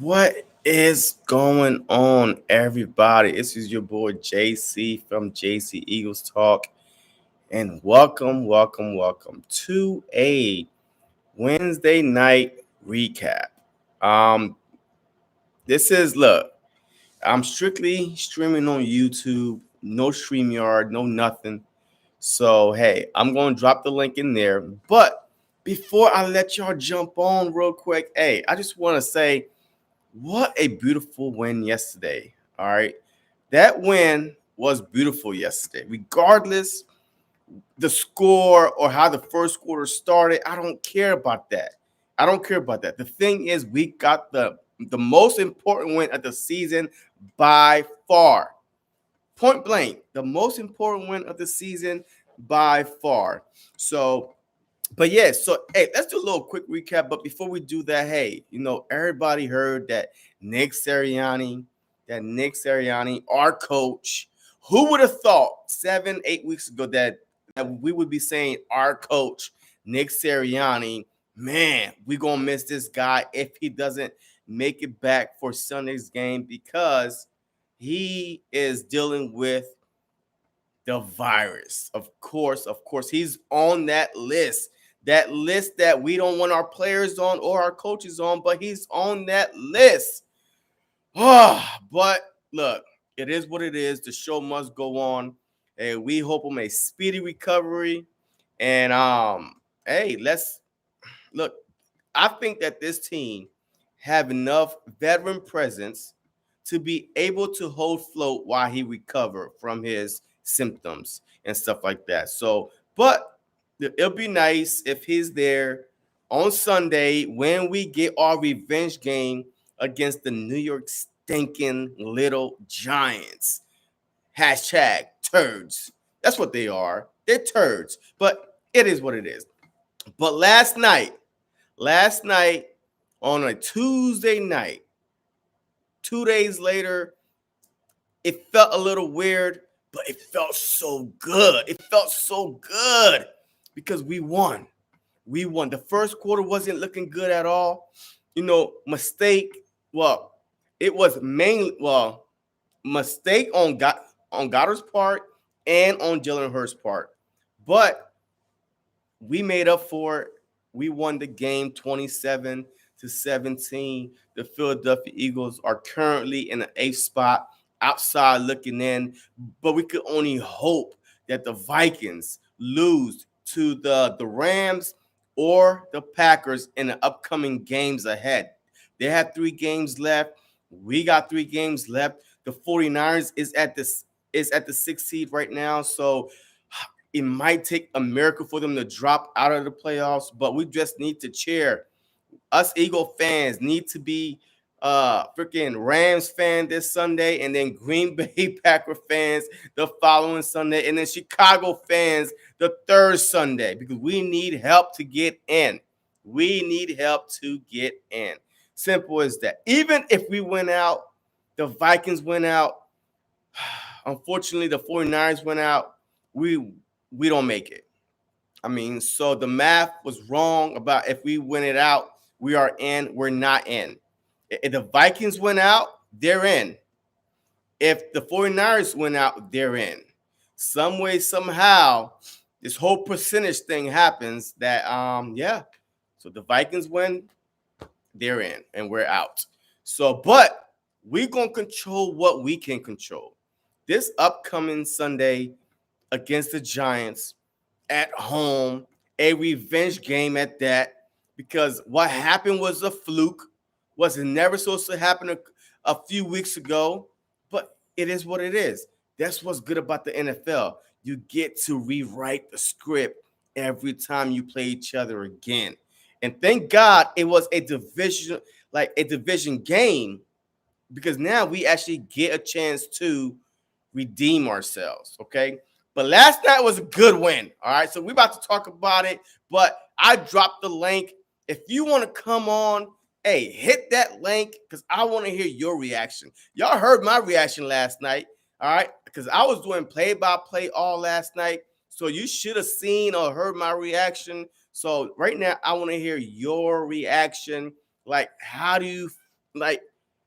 What is going on, everybody? This is your boy JC from JC Eagles Talk, and welcome to a Wednesday night recap. Um, this is look, I'm strictly streaming on YouTube, no StreamYard, no nothing. So hey, I'm gonna drop the link in there. But before I let y'all jump on real quick, hey, I just want to say what a beautiful win yesterday. All right. That win was beautiful yesterday. Regardless the score or how the first quarter started, I don't care about that. I don't care about that. The thing is we got the most important win of the season by far. Point blank, the most important win of the season by far. So but yeah, so hey, let's do a little quick recap. But before we do that, hey, everybody heard that Nick Sirianni, our coach, who would have thought 7, 8 weeks ago that we would be saying our coach, Nick Sirianni, man, we gonna miss this guy if he doesn't make it back for Sunday's game because he is dealing with the virus. Of course, he's on that list that we don't want our players on or our coaches on, but he's on that list. But look, it is what it is. The show must go on, and we hope him a speedy recovery. And hey, let's look. I think that this team have enough veteran presence to be able to hold float while he recover from his symptoms and stuff like that. So, but it'll be nice if he's there on Sunday when we get our revenge game against the New York stinking little Giants. Hashtag turds. That's what they are. They're turds. But it is what it is. But last night on a Tuesday night, 2 days later, it felt a little weird, but it felt so good. It felt so good because we won. We won. The first quarter wasn't looking good at all. Mistake. Well, it was mainly mistake on Goddard's part and on Jalen Hurst's part, but we made up for it. We won the game 27-17. The Philadelphia Eagles are currently in the eighth spot, outside looking in, but we could only hope that the Vikings lose to the Rams or the Packers in the upcoming games ahead. They have 3 games left. We got 3 games left. The 49ers is at the 6th seed right now. So it might take a miracle for them to drop out of the playoffs, but we just need to cheer. Us Eagle fans need to be freaking Rams fan this Sunday, and then Green Bay Packer fans the following Sunday, and then Chicago fans the third Sunday because we need help to get in. We need help to get in. Simple as that. Even if we went out, the Vikings went out. Unfortunately, the 49ers went out. We don't make it. I mean, so the math was wrong about if we win it out, we are in, we're not in. If the Vikings went out, they're in. If the 49ers went out, they're in. Some way, somehow, this whole percentage thing happens that yeah. So the Vikings win, they're in, and we're out. So, but we're gonna control what we can control. This upcoming Sunday against the Giants at home, a revenge game at that, because what happened was a fluke, was never supposed to happen a few weeks ago, but it is what it is. That's what's good about the NFL. You get to rewrite the script every time you play each other again. And thank God it was a division game, because now we actually get a chance to redeem ourselves. Okay. But last night was a good win. All right. So we're about to talk about it. But I dropped the link. If you want to come on, hey, hit that link because I want to hear your reaction. Y'all heard my reaction last night. All right. Because I was doing play by play all last night. So you should have seen or heard my reaction. So right now, I want to hear your reaction. Like, how do you Like,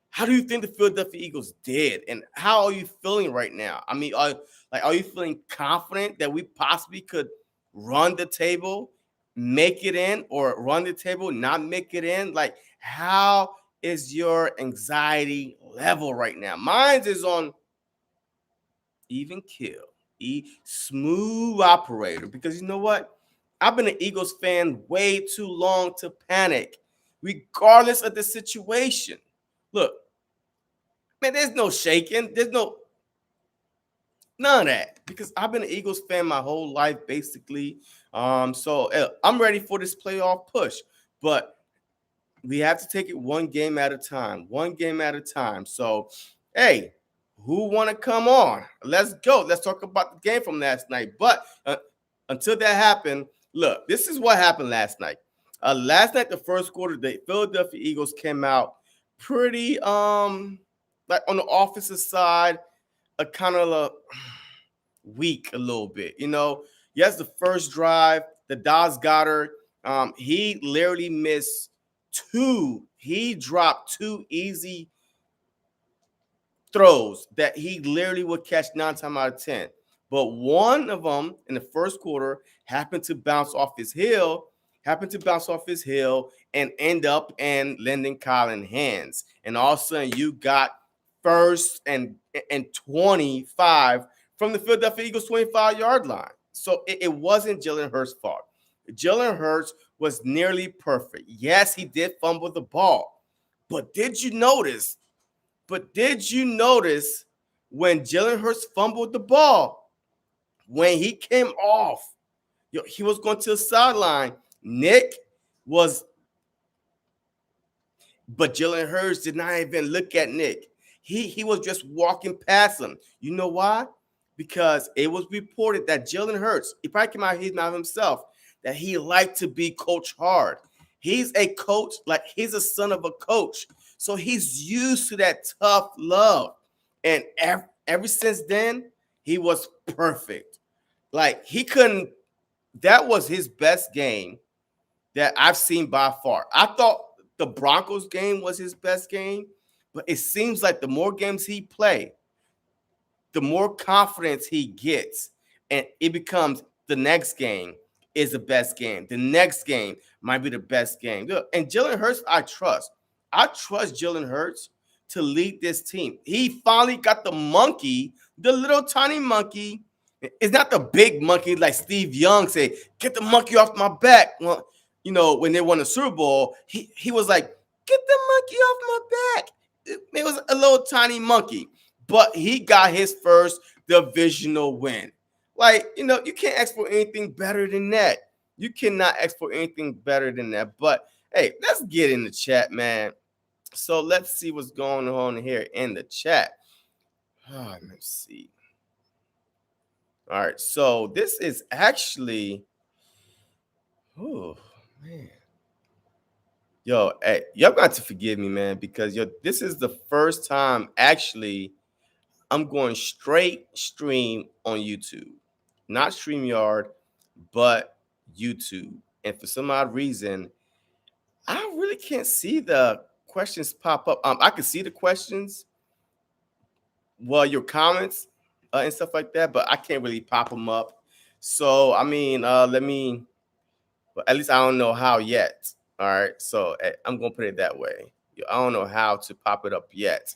how do you think the Philadelphia Eagles did, and how are you feeling right now? I mean, are you feeling confident that we possibly could run the table, make it in, or run the table, not make it in? Like, how is your anxiety level right now? Mine is on even kill, smooth operator, because you know what? I've been an Eagles fan way too long to panic, regardless of the situation. Look, man, there's no shaking. There's none of that because I've been an Eagles fan my whole life, basically. So I'm ready for this playoff push, but we have to take it one game at a time. One game at a time. So, hey, who want to come on? Let's go. Let's talk about the game from last night. But until that happened, look, this is what happened last night. Last night, the first quarter, the Philadelphia Eagles came out pretty like on the offensive side, a kind of weak a little bit. Yes, the first drive, the Daz Goddard, he literally missed two. He dropped two easy throws that he literally would catch 9 times out of 10. But one of them in the first quarter happened to bounce off his heel, and end up in Lyndon Collins' hands. And all of a sudden you got first and 25 from the Philadelphia Eagles 25-yard line. So it wasn't Jalen Hurts' fault. Jalen Hurts was nearly perfect. Yes, he did fumble the ball. But did you notice when Jalen Hurts fumbled the ball, when he came off, he was going to the sideline. Nick was, but Jalen Hurts did not even look at Nick. He was just walking past him. You know why? Because it was reported that Jalen Hurts, he probably came out his mouth himself, that he liked to be coach hard. He's a coach, like he's a son of a coach. So he's used to that tough love. And ever since then, he was perfect. Like he couldn't, that was his best game that I've seen by far. I thought the Broncos game was his best game, but it seems like the more games he plays, the more confidence he gets, and it becomes the next game is the best game. The next game might be the best game. Look, and Jalen Hurts, I trust. I trust Jalen Hurts to lead this team. He finally got the monkey, the little tiny monkey. It's not the big monkey like Steve Young said, get the monkey off my back. Well, when they won the Super Bowl, he was like, get the monkey off my back. It was a little tiny monkey, but he got his first divisional win. Like, you can't ask for anything better than that. You cannot ask for anything better than that. But hey, let's get in the chat, man. So let's see what's going on here in the chat. Let's see. All right, so this is actually, oh man, hey, y'all got to forgive me, man, because this is the first time actually I'm going straight stream on YouTube, not StreamYard, but YouTube. And for some odd reason, I really can't see the questions pop up. I can see the questions, well, your comments and stuff like that, but I can't really pop them up. So, I mean, well, at least I don't know how yet. All right. So I'm going to put it that way. I don't know how to pop it up yet.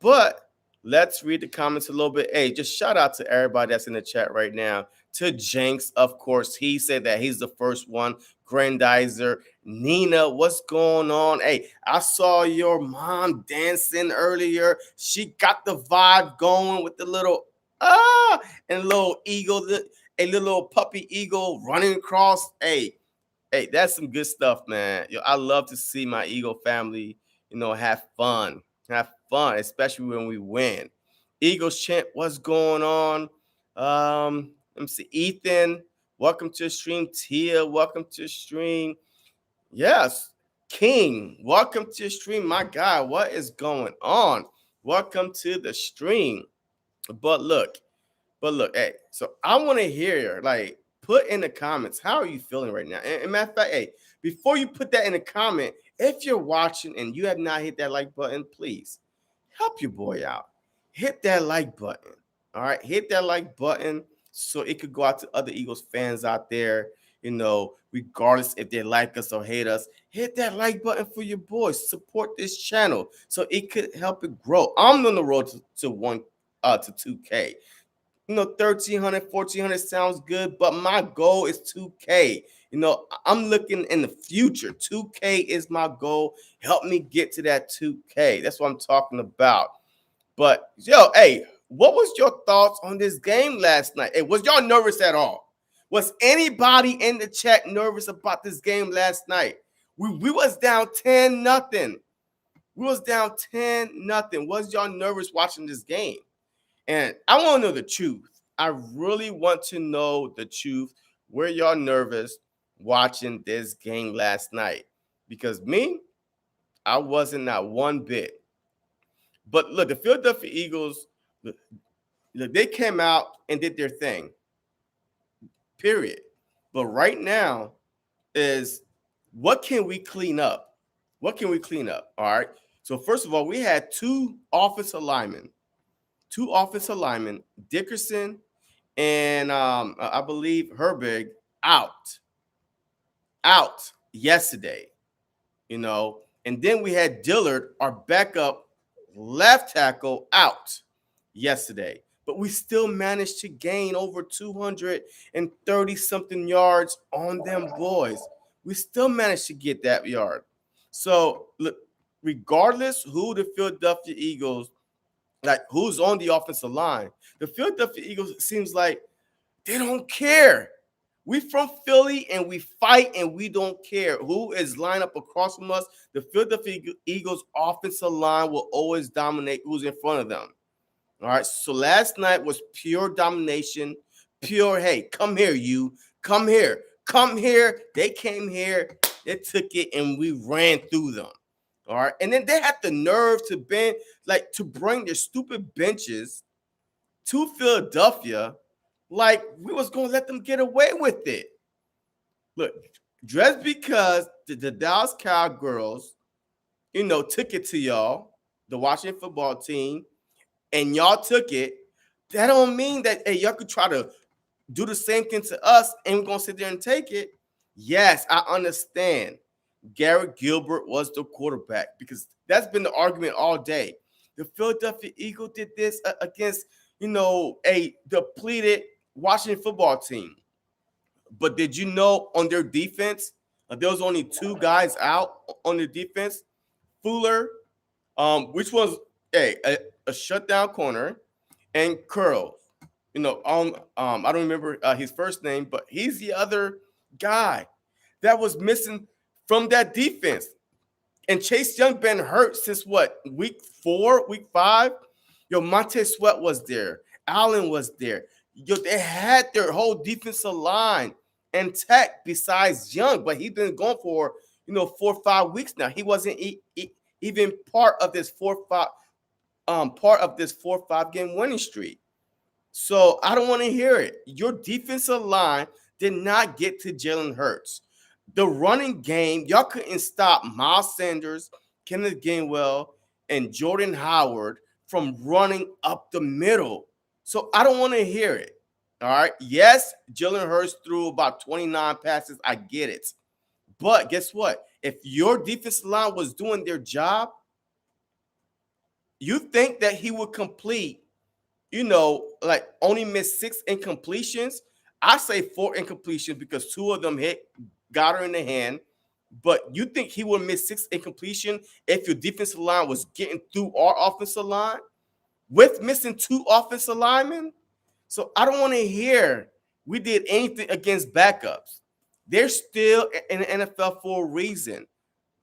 But let's read the comments a little bit. Hey, just shout out to everybody that's in the chat right now. To Jenks, of course, he said that he's the first one. Grandizer, Nina, what's going on? Hey, I saw your mom dancing earlier. She got the vibe going with the little and a little eagle, a little puppy eagle running across. Hey, that's some good stuff, man. I love to see my Eagle family, have fun. Have fun, especially when we win. Eagles chant, what's going on? Let me see. Ethan, welcome to the stream. Tia, welcome to the stream. Yes. King, welcome to the stream. My God, what is going on? Welcome to the stream. But look, hey, so I want to hear, put in the comments, how are you feeling right now? And matter of fact, hey, before you put that in the comment, If you're watching and you have not hit that like button, please help your boy out. Hit that like button. All right, hit that like button so it could go out to other Eagles fans out there. Regardless if they like us or hate us, hit that like button for your boys. Support this channel so it could help it grow. I'm on the road to 2K. 1300, 1400 sounds good, but my goal is 2K. I'm looking in the future. 2K is my goal. Help me get to that 2K. That's what I'm talking about. But hey, what was your thoughts on this game last night? Hey, was y'all nervous at all? Was anybody in the chat nervous about this game last night? We was down 10-0. We was down 10-0. Was y'all nervous watching this game? And I want to know the truth. I really want to know the truth. Were y'all nervous watching this game last night? Because me, I wasn't, not one bit. But look, the Philadelphia Eagles, look, they came out and did their thing. Period. But right now is, what can we clean up? What can we clean up? All right. So first of all, we had two offensive linemen, Dickerson and I believe Herbig, out yesterday. And then we had Dillard, our backup left tackle, out yesterday. But we still managed to gain over 230 something yards on them boys. We still managed to get that yard. So look, regardless who the Philadelphia Eagles, like who's on the offensive line, the Philadelphia Eagles seems like they don't care. We from Philly and we fight and we don't care who is lined up across from us. The Philadelphia Eagles offensive line will always dominate who's in front of them. All right. So last night was pure domination, pure, hey, come here, you. Come here. They came here, they took it, and we ran through them. All right. And then they had the nerve to bring their stupid benches to Philadelphia, like we was going to let them get away with it. Look, just because the Dallas Cowgirls, took it to y'all, the Washington football team, and y'all took it, that don't mean that, hey, y'all could try to do the same thing to us and we're going to sit there and take it. Yes, I understand. Garrett Gilbert was the quarterback, because that's been the argument all day. The Philadelphia Eagles did this against, a depleted Washington football team. But did you know on their defense, there was only two guys out on their defense? Fuller, which was a shutdown corner, and Curl. I don't remember his first name, but he's the other guy that was missing from that defense. And Chase Young been hurt since what, week 4, week 5? Montez Sweat was there. Allen was there. They had their whole defensive line intact besides Young, but he's been gone for 4 or 5 weeks now. He wasn't even part of this 4-5 game winning streak. So I don't want to hear it. Your defensive line did not get to Jalen Hurts. The running game, y'all couldn't stop Miles Sanders, Kenneth Gainwell, and Jordan Howard from running up the middle. So I don't want to hear it. All right. Yes, Jalen Hurts threw about 29 passes. I get it. But guess what? If your defensive line was doing their job, you think that he would complete, only miss 6 incompletions? I say 4 incompletions because 2 of them got her in the hand. But you think he would miss 6 incompletion if your defensive line was getting through our offensive line with missing 2 offensive linemen? So I don't want to hear we did anything against backups. They're still in the NFL for a reason.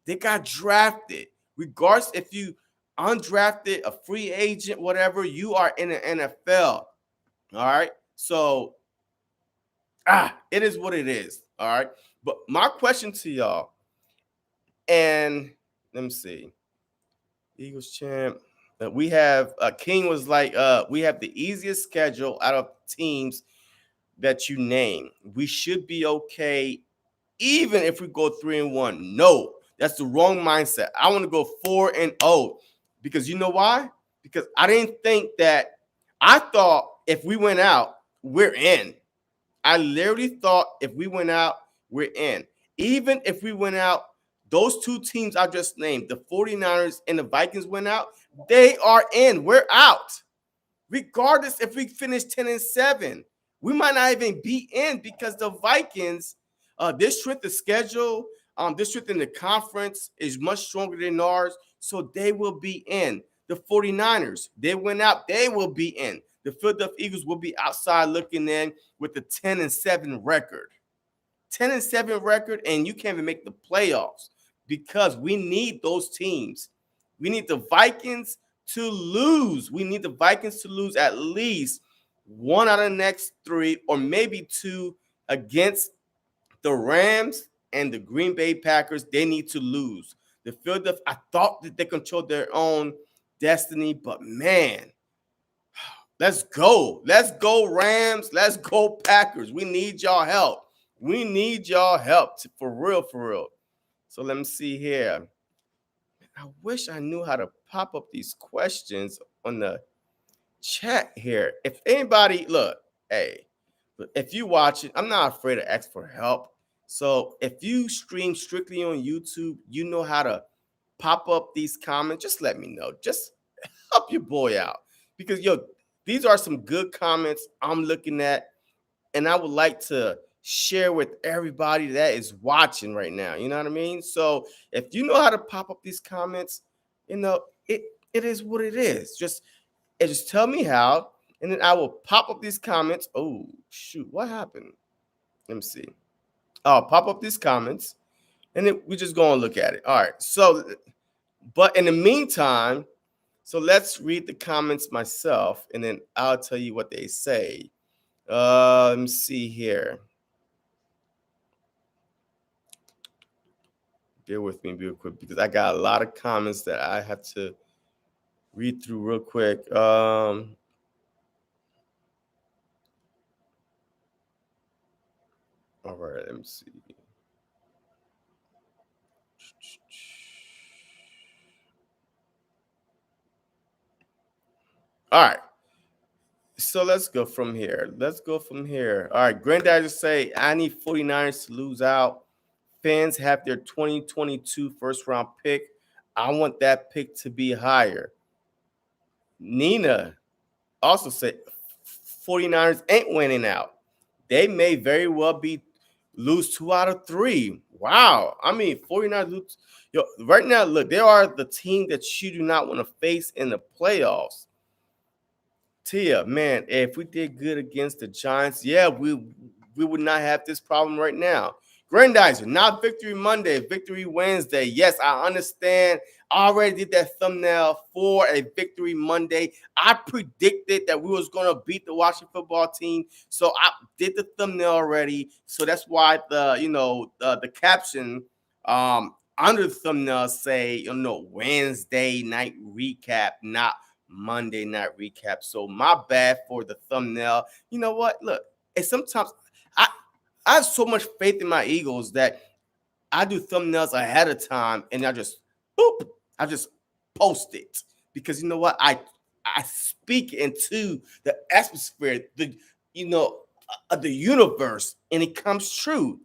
They got drafted. Regardless if you undrafted, a free agent, whatever, you are in the NFL. All right. So it is what it is. All right. But my question to y'all, and let me see, Eagles champ. We have King was like, we have the easiest schedule out of teams that you name. We should be okay, even if we go 3-1. No, That's the wrong mindset. I want to go 4-0 because you know why? Because I didn't think that. I thought if we went out, we're in. I literally thought if we went out, we're in. Even if we went out, those two teams I just named, the 49ers and the Vikings went out, they are in. We're out. Regardless if we finish 10-7, we might not even be in because the Vikings, this strength of schedule, this strength in the conference is much stronger than ours, so they will be in. The 49ers, they went out, they will be in. The Philadelphia Eagles will be outside looking in with the 10-7 record. 10-7 record, and you can't even make the playoffs because we need those teams. We need the Vikings to lose. We need the Vikings to lose at least one out of the next three, or maybe two against the Rams and the Green Bay Packers. They need to lose. The Philadelphia, I thought that they controlled their own destiny, but man, let's go. Let's go, Rams. Let's go, Packers. We need y'all help. We need y'all help for real, for real. So let me see here. I wish I knew how to pop up these questions on the chat here. If anybody, look, hey, if you watch it, I'm not afraid to ask for help. So if you stream strictly on YouTube, you know how to pop up these comments. Just let me know. Just help your boy out because these are some good comments I'm looking at, and I would like to share with everybody that is watching right now. You know what I mean? So if you know how to pop up these comments, it is what it is. Just tell me how, and then I will pop up these comments. Oh shoot, what happened? Let me see. I'll pop up these comments, and then we just go and look at it. All right. So, but in the meantime, so let's read the comments myself, and then I'll tell you what they say. Let me see here. Bear with me real quick because I got a lot of comments that I have to read through real quick. All right, let me see. All right. So let's go from here. All right. Granddad just say, I need 49ers to lose out. Fans have their 2022 first round pick. I want that pick to be higher. Nina also said 49ers ain't winning out. They may very well lose 2 out of 3. Wow. I mean, 49ers lose. Right now, look, they are the team that you do not want to face in the playoffs. Tia, man, if we did good against the Giants, yeah, we would not have this problem right now. Grandizer, not Victory Monday, Victory Wednesday. Yes, I understand. I already did that thumbnail for a Victory Monday. I predicted that we was going to beat the Washington football team, so I did the thumbnail already. So that's why the caption under the thumbnail say, Wednesday night recap, not Monday night recap. So my bad for the thumbnail. You know what? Look, and sometimes I have so much faith in my Eagles that I do thumbnails ahead of time and I just post it because you know what? I speak into the atmosphere, the universe, and it comes true.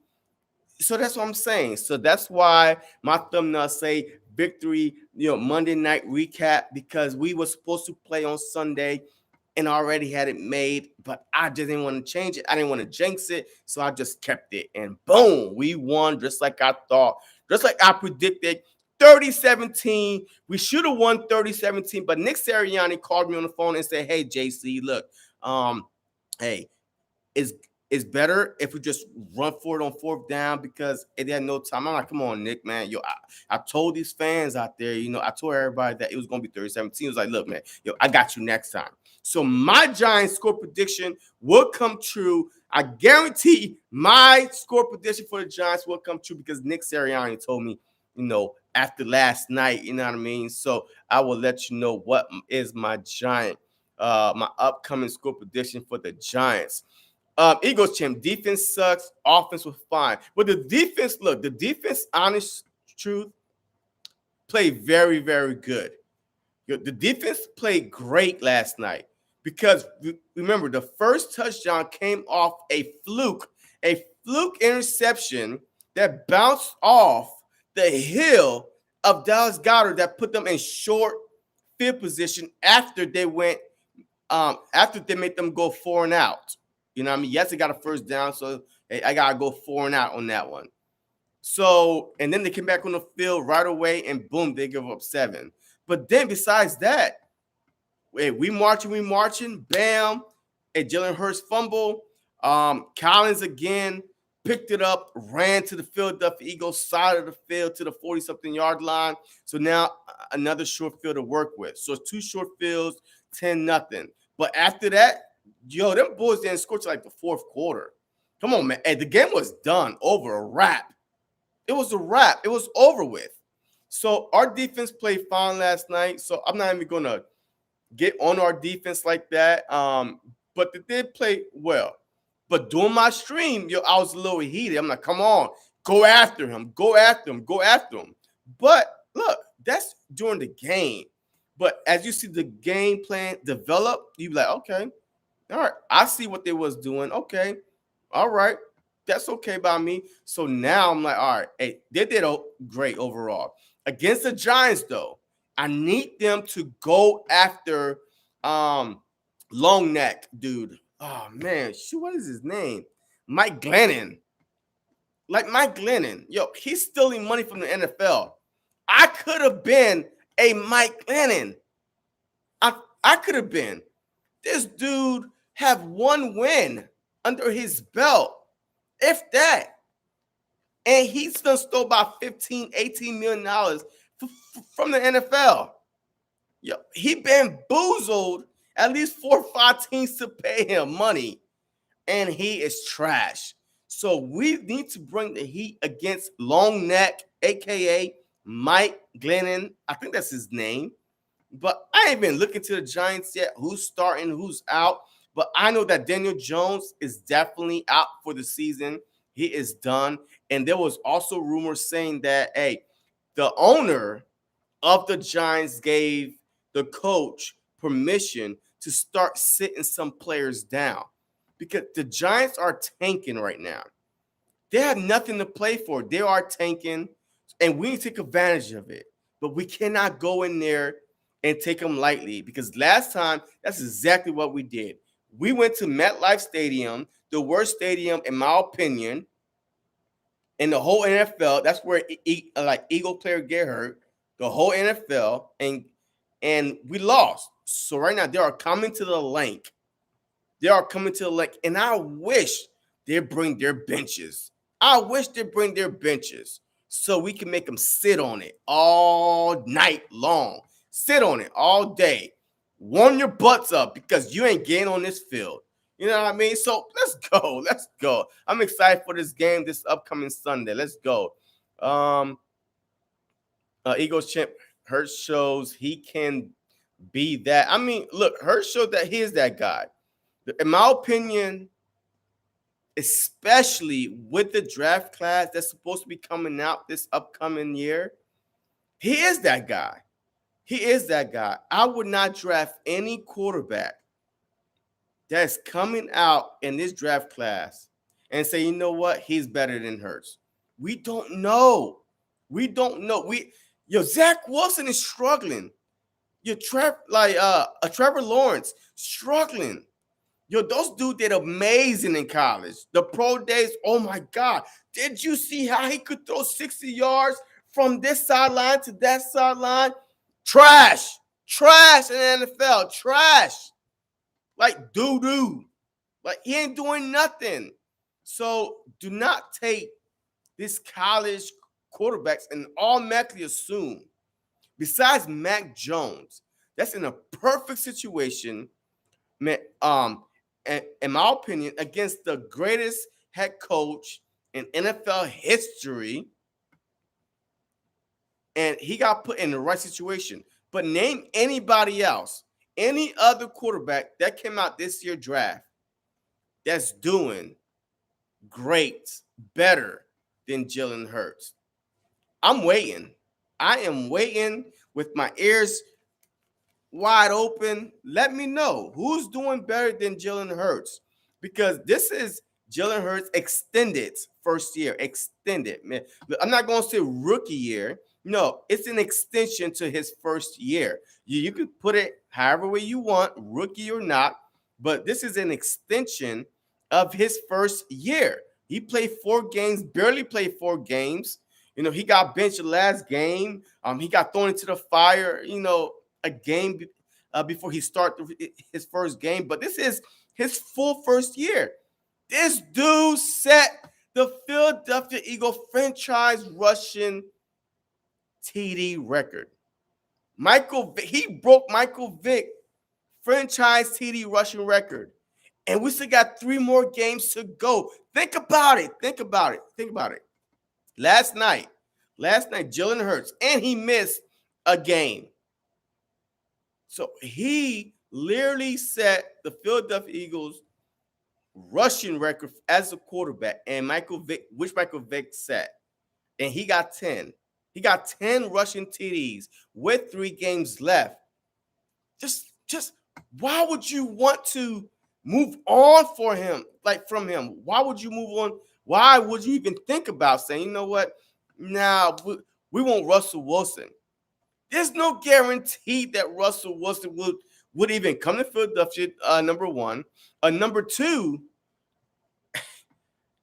So that's what I'm saying. So that's why my thumbnail say Victory, Monday night recap, because we were supposed to play on Sunday and already had it made, but I just didn't want to change it. I didn't want to jinx it, so I just kept it. And boom, we won just like I thought, just like I predicted. 30-17. We should have won 30-17, but Nick Sirianni called me on the phone and said, "Hey, JC, look, hey, it's better if we just run for it on 4th down because it had no time." I'm like, come on, Nick, man. I told these fans out there, I told everybody that it was going to be 30-17. It was like, look, man, I got you next time. So my Giants score prediction will come true. I guarantee my score prediction for the Giants will come true because Nick Sirianni told me, after last night, you know what I mean? So I will let you know what is my my upcoming score prediction for the Giants. Eagles champ, defense sucks, offense was fine. But the defense, honest truth, played very, very good. The defense played great last night because remember the first touchdown came off a fluke interception that bounced off the heel of Dallas Goedert that put them in short field position after they made them go 4 and out. You know what I mean? Yes, they got a first down, so hey, I gotta go 4 and out on that one. So, and then they came back on the field right away, and boom, they give up 7. But then besides that, hey, we marching, bam, a Jalen Hurts fumble. Collins again picked it up, ran to the Philadelphia Eagles side of the field to the 40-something yard line. So now another short field to work with. So it's 2 short fields, 10-0. But after that, them boys didn't score till like the fourth quarter. Come on, man. Hey, the game was done, over, a wrap. It was a wrap. It was over with. So our defense played fine last night. So I'm not even going to get on our defense like that. But they did play well. But during my stream, I was a little heated. I'm like, come on, go after him. But look, that's during the game. But as you see the game plan develop, you be like, okay, all right, I see what they was doing. Okay, all right, that's okay by me. So now I'm like, all right, hey, they did great overall. Against the Giants, though, I need them to go after long neck dude. Oh man, shoot, what is his name? Mike Glennon. Like Mike Glennon. Yo, he's stealing money from the NFL. I could have been a Mike Glennon. I could have been. This dude have 1 win under his belt, if that. And he's done stole about $15, $18 million from the NFL. Yo, he bamboozled at least 4 or 5 teams to pay him money, and he is trash. So we need to bring the heat against Long Neck, a.k.a. Mike Glennon. I think that's his name. But I ain't been looking to the Giants yet, who's starting, who's out. But I know that Daniel Jones is definitely out for the season. He is done. And there was also rumors saying that, hey, the owner of the Giants gave the coach permission to start sitting some players down because the Giants are tanking right now. They have nothing to play for. They are tanking, and we need to take advantage of it. But we cannot go in there and take them lightly because last time, that's exactly what we did. We went to MetLife Stadium, the worst stadium, in my opinion, in the whole NFL. That's where Eagle player get hurt. The whole NFL, and we lost. So right now they are coming to the link. And I wish they bring their benches. So we can make them sit on it all night long. Sit on it all day. Warm your butts up because you ain't getting on this field. You know what I mean? So let's go. I'm excited for this game this upcoming Sunday. Let's go. Eagles champ Hurts shows he can be that. I mean, look, Hurts showed that he is that guy. In my opinion, especially with the draft class that's supposed to be coming out this upcoming year, he is that guy. I would not draft any quarterback that's coming out in this draft class and say, you know what, he's better than Hurts. We don't know. Zach Wilson is struggling. Trevor Lawrence struggling. Those dudes did amazing in college. The pro days, oh my God. Did you see how he could throw 60 yards from this sideline to that sideline? Trash in the NFL. Trash. Like doo-doo. Like he ain't doing nothing. So do not take this college quarterbacks and automatically assume, besides Mac Jones, that's in a perfect situation, in my opinion, against the greatest head coach in NFL history. And he got put in the right situation. But name anybody else, any other quarterback that came out this year draft that's doing great, better than Jalen Hurts. I'm waiting. I am waiting with my ears wide open. Let me know who's doing better than Jalen Hurts, because this is Jalen Hurts extended first year. Extended, man. I'm not going to say rookie year. No, it's an extension to his first year. You could put it however way you want, rookie or not, but this is an extension of his first year. He played 4 games, barely played 4 games. He got benched the last game. He got thrown into the fire. A game before he started his first game, but this is his full first year. This dude set the Philadelphia Eagle franchise rushing TD record. He broke Michael Vick franchise TD rushing record, and we still got 3 more games to go. Think about it. Last night, Jalen Hurts, and he missed a game. So he literally set the Philadelphia Eagles rushing record as a quarterback, and which Michael Vick set, and he got 10. He got 10 rushing TDs with 3 games left. Just why would you want to move on from him? Why would you move on? Why would you even think about saying, you know what? Nah, we want Russell Wilson. There's no guarantee that Russell Wilson would even come to Philadelphia, number one. Number two,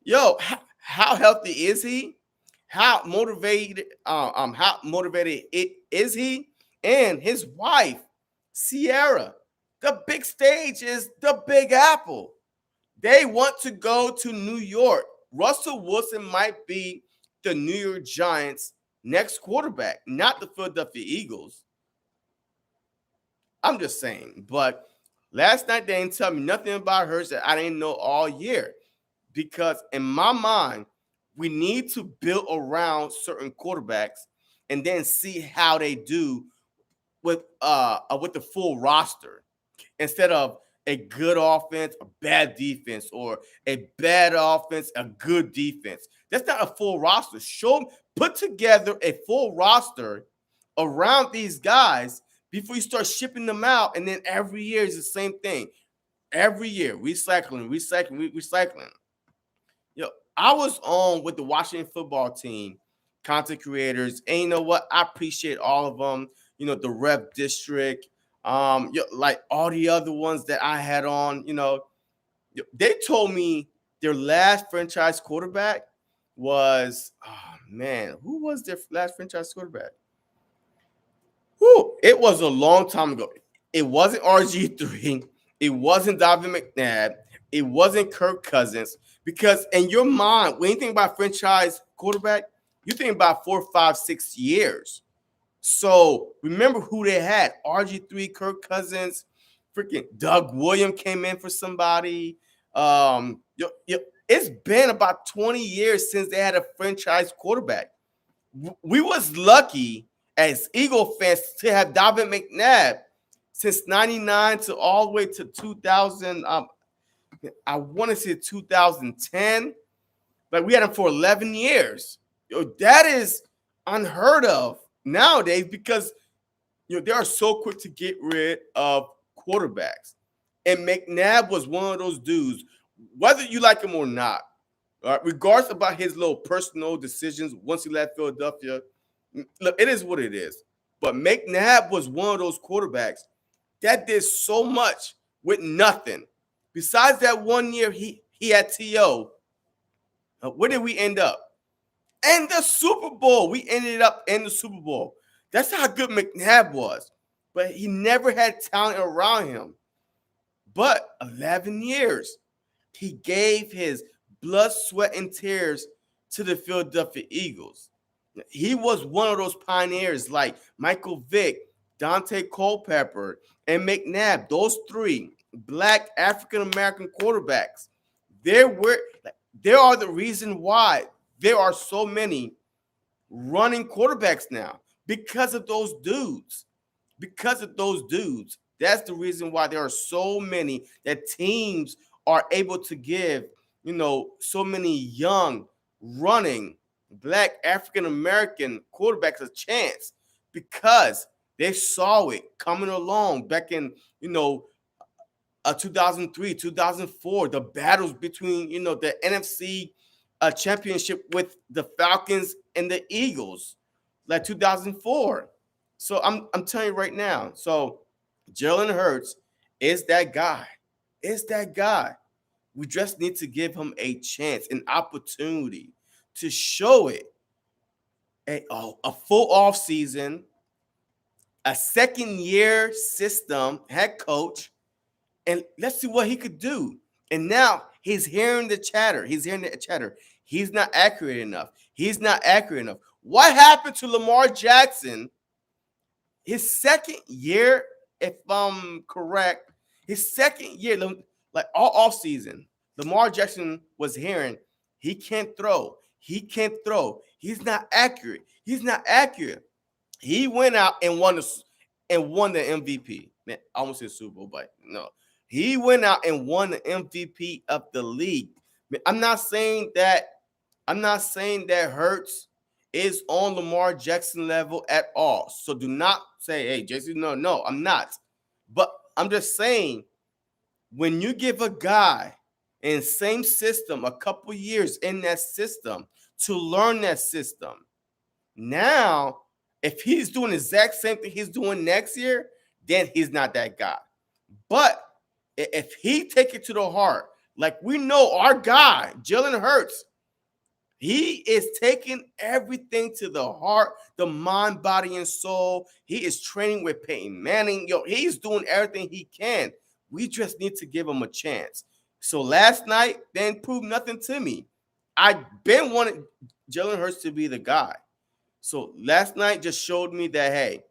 how healthy is he? How motivated is he? And his wife, Sierra. The big stage is the Big Apple. They want to go to New York. Russell Wilson might be the New York Giants' next quarterback, not the Philadelphia Eagles. I'm just saying. But last night they didn't tell me nothing about Hurts that I didn't know all year. Because in my mind, we need to build around certain quarterbacks and then see how they do with the full roster, instead of a good offense, a bad defense, or a bad offense, a good defense. That's not a full roster. Put together a full roster around these guys before you start shipping them out, and then every year is the same thing. Every year, recycling. I was on with the Washington football team, content creators, and you know what? I appreciate all of them. The Rep District, like all the other ones that I had on. They told me their last franchise quarterback was, oh man, who was their last franchise quarterback? It was a long time ago. It wasn't RG3. It wasn't Donovan McNabb. It wasn't Kirk Cousins. Because in your mind, when you think about franchise quarterback, you think about 4, 5, 6 years. So remember who they had: RG3, Kirk Cousins, freaking Doug Williams came in for somebody. It's been about 20 years since they had a franchise quarterback. We was lucky as Eagle fans to have Donovan McNabb since 99 to all the way to 2000. I want to say 2010. Like, we had him for 11 years. That is unheard of nowadays, because they are so quick to get rid of quarterbacks. And McNabb was one of those dudes, whether you like him or not, regardless about his little personal decisions once he left Philadelphia. Look, it is what it is. But McNabb was one of those quarterbacks that did so much with nothing. Besides that 1 year he had TO, where did we end up? In the Super Bowl. We ended up in the Super Bowl. That's how good McNabb was. But he never had talent around him. But 11 years, he gave his blood, sweat, and tears to the Philadelphia Eagles. He was one of those pioneers like Michael Vick, Dante Culpepper, and McNabb. Those 3 Black African-American quarterbacks. They are the reason why there are so many running quarterbacks now, because of those dudes. That's the reason why there are so many that teams are able to give, so many young running Black African American quarterbacks a chance because they saw it coming along back in 2003, 2004, the battles between the NFC championship with the Falcons and the Eagles, like 2004. So I'm telling you right now. So Jalen Hurts is that guy. Is that guy. We just need to give him a chance, an opportunity to show it. A full off season, a second year system, head coach, and let's see what he could do. And now he's hearing the chatter. He's not accurate enough. What happened to Lamar Jackson? His second year, if I'm correct, his second year, like all offseason, Lamar Jackson was hearing he can't throw. He's not accurate. He went out and won the MVP. Man, I almost said Super Bowl, but no. He went out and won the MVP of the league. Man, I'm not saying that Hurts is on Lamar Jackson level at all. So do not say, hey, JC, no, I'm not. But I'm just saying, when you give a guy in same system a couple years in that system to learn that system, now if he's doing the exact same thing he's doing next year, then he's not that guy. But if he take it to the heart, like we know our guy, Jalen Hurts, he is taking everything to the heart, the mind, body, and soul. He is training with Peyton Manning. He's doing everything he can. We just need to give him a chance. So last night, they didn't prove nothing to me. I've been wanting Jalen Hurts to be the guy. So last night just showed me that, hey,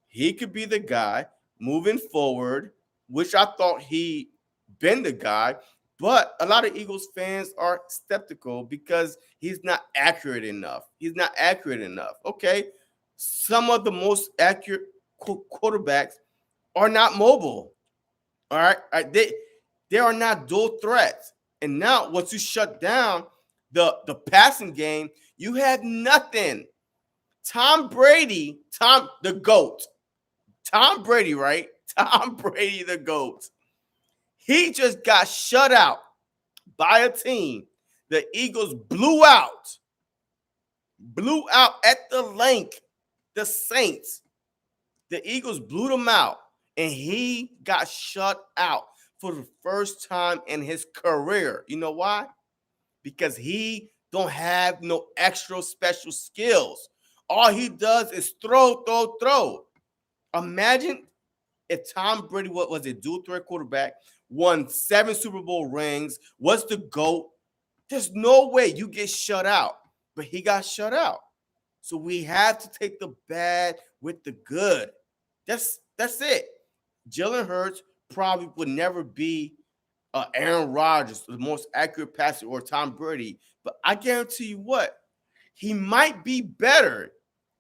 he could be the guy moving forward, which I thought he been the guy. But a lot of Eagles fans are skeptical because he's not accurate enough. Okay, some of the most accurate quarterbacks are not mobile. All right? They are not dual threats. And now once you shut down the passing game, you have nothing. Tom Brady, the GOAT. Tom Brady, right? Tom Brady, the GOAT. He just got shut out by a team the Eagles blew out at the link, the Saints. The Eagles blew them out, and he got shut out for the first time in his career. You know why? Because he don't have no extra special skills. All he does is throw. Imagine if Tom Brady, what was it, dual threat quarterback, won 7 Super Bowl rings, was the GOAT. There's no way you get shut out, but he got shut out. So we have to take the bad with the good. That's it. Jalen Hurts probably would never be Aaron Rodgers, the most accurate passer, or Tom Brady, but I guarantee you what, he might be better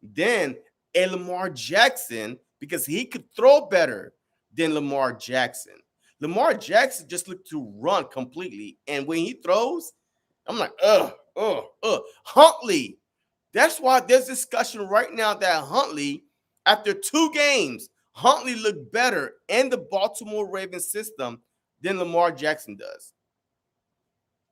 than a Lamar Jackson because he could throw better than Lamar Jackson. Lamar Jackson just looked to run completely. And when he throws, I'm like, Huntley. That's why there's discussion right now that Huntley, after 2 games, Huntley looked better in the Baltimore Ravens system than Lamar Jackson does.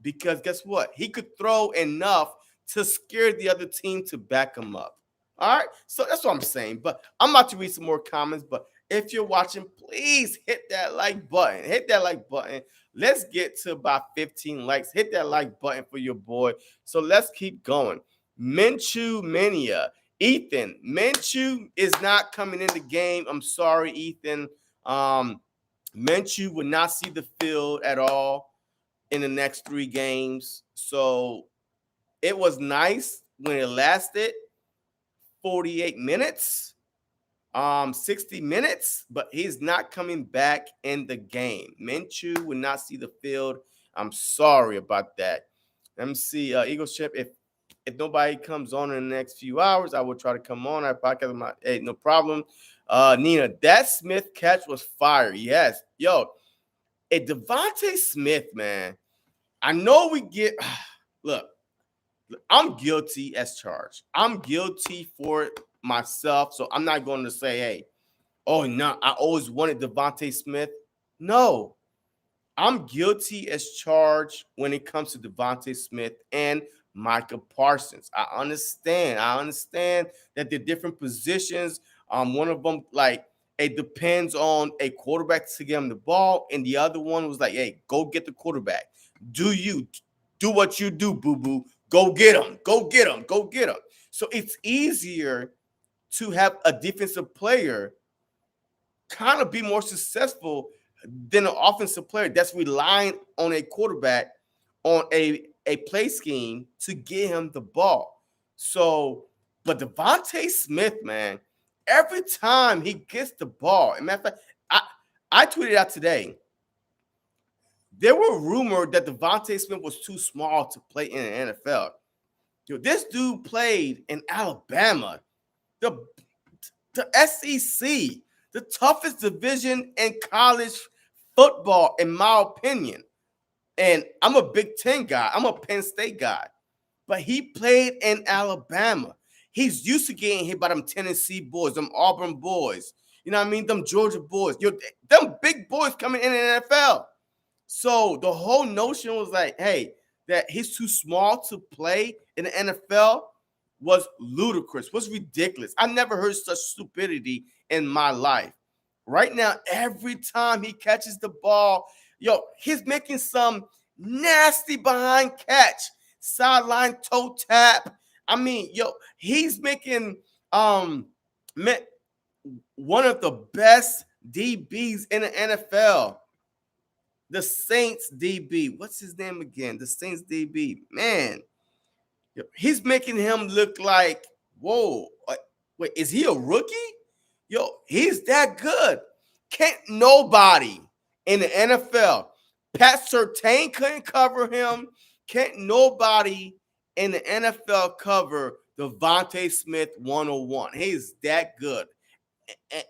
Because guess what? He could throw enough to scare the other team to back him up. All right? So that's what I'm saying. But I'm about to read some more comments. But if you're watching, please hit that like button. Let's get to about 15 likes. Hit that like button for your boy. So let's keep going. Minshew Mania. Ethan, Minshew is not coming in the game. I'm sorry, Ethan. Minshew would not see the field at all in the next 3 games. So it was nice when it lasted 48 minutes, 60 minutes, but he's not coming back in the game. Minshew would not see the field. I'm sorry about that. Let me see. Eagles Chip, if nobody comes on in the next few hours, I will try to come on. I podcast my hey, no problem. Nina, that Smith catch was fire. Yes. Yo, Devontae Smith, man. I know we get look, I'm guilty as charged. I'm guilty for it myself. So I'm not going to say, hey, oh no, I always wanted Devontae Smith. No, I'm guilty as charged when it comes to Devontae Smith and Micah Parsons. I understand. I understand that they're different positions. One of them, like, it depends on a quarterback to get him the ball, and the other one was like, hey, go get the quarterback. Do what you do, boo-boo. Go get him. Go get him. Go get him. So it's easier to have a defensive player kind of be more successful than an offensive player that's relying on a quarterback on a play scheme to get him the ball. So, but Devontae Smith, man, every time he gets the ball, and matter of fact, I tweeted out today. There were rumors that Devontae Smith was too small to play in the NFL. This dude played in Alabama, the SEC, the toughest division in college football, in my opinion. And I'm a Big Ten guy. I'm a Penn State guy. But he played in Alabama. He's used to getting hit by them Tennessee boys, them Auburn boys. You know what I mean? Them Georgia boys. Them big boys coming in the NFL. So the whole notion was like, hey, that he's too small to play in the NFL was ludicrous, was ridiculous. I never heard such stupidity in my life. Right now, every time he catches the ball, he's making some nasty behind catch, sideline toe tap. I mean, he's making one of the best DBs in the NFL. The Saints DB. What's his name again? The Saints DB. Man, he's making him look like, whoa, wait, is he a rookie? He's that good. Can't nobody in the NFL. Pat Surtain couldn't cover him. Can't nobody in the NFL cover Devontae Smith 101. He's that good.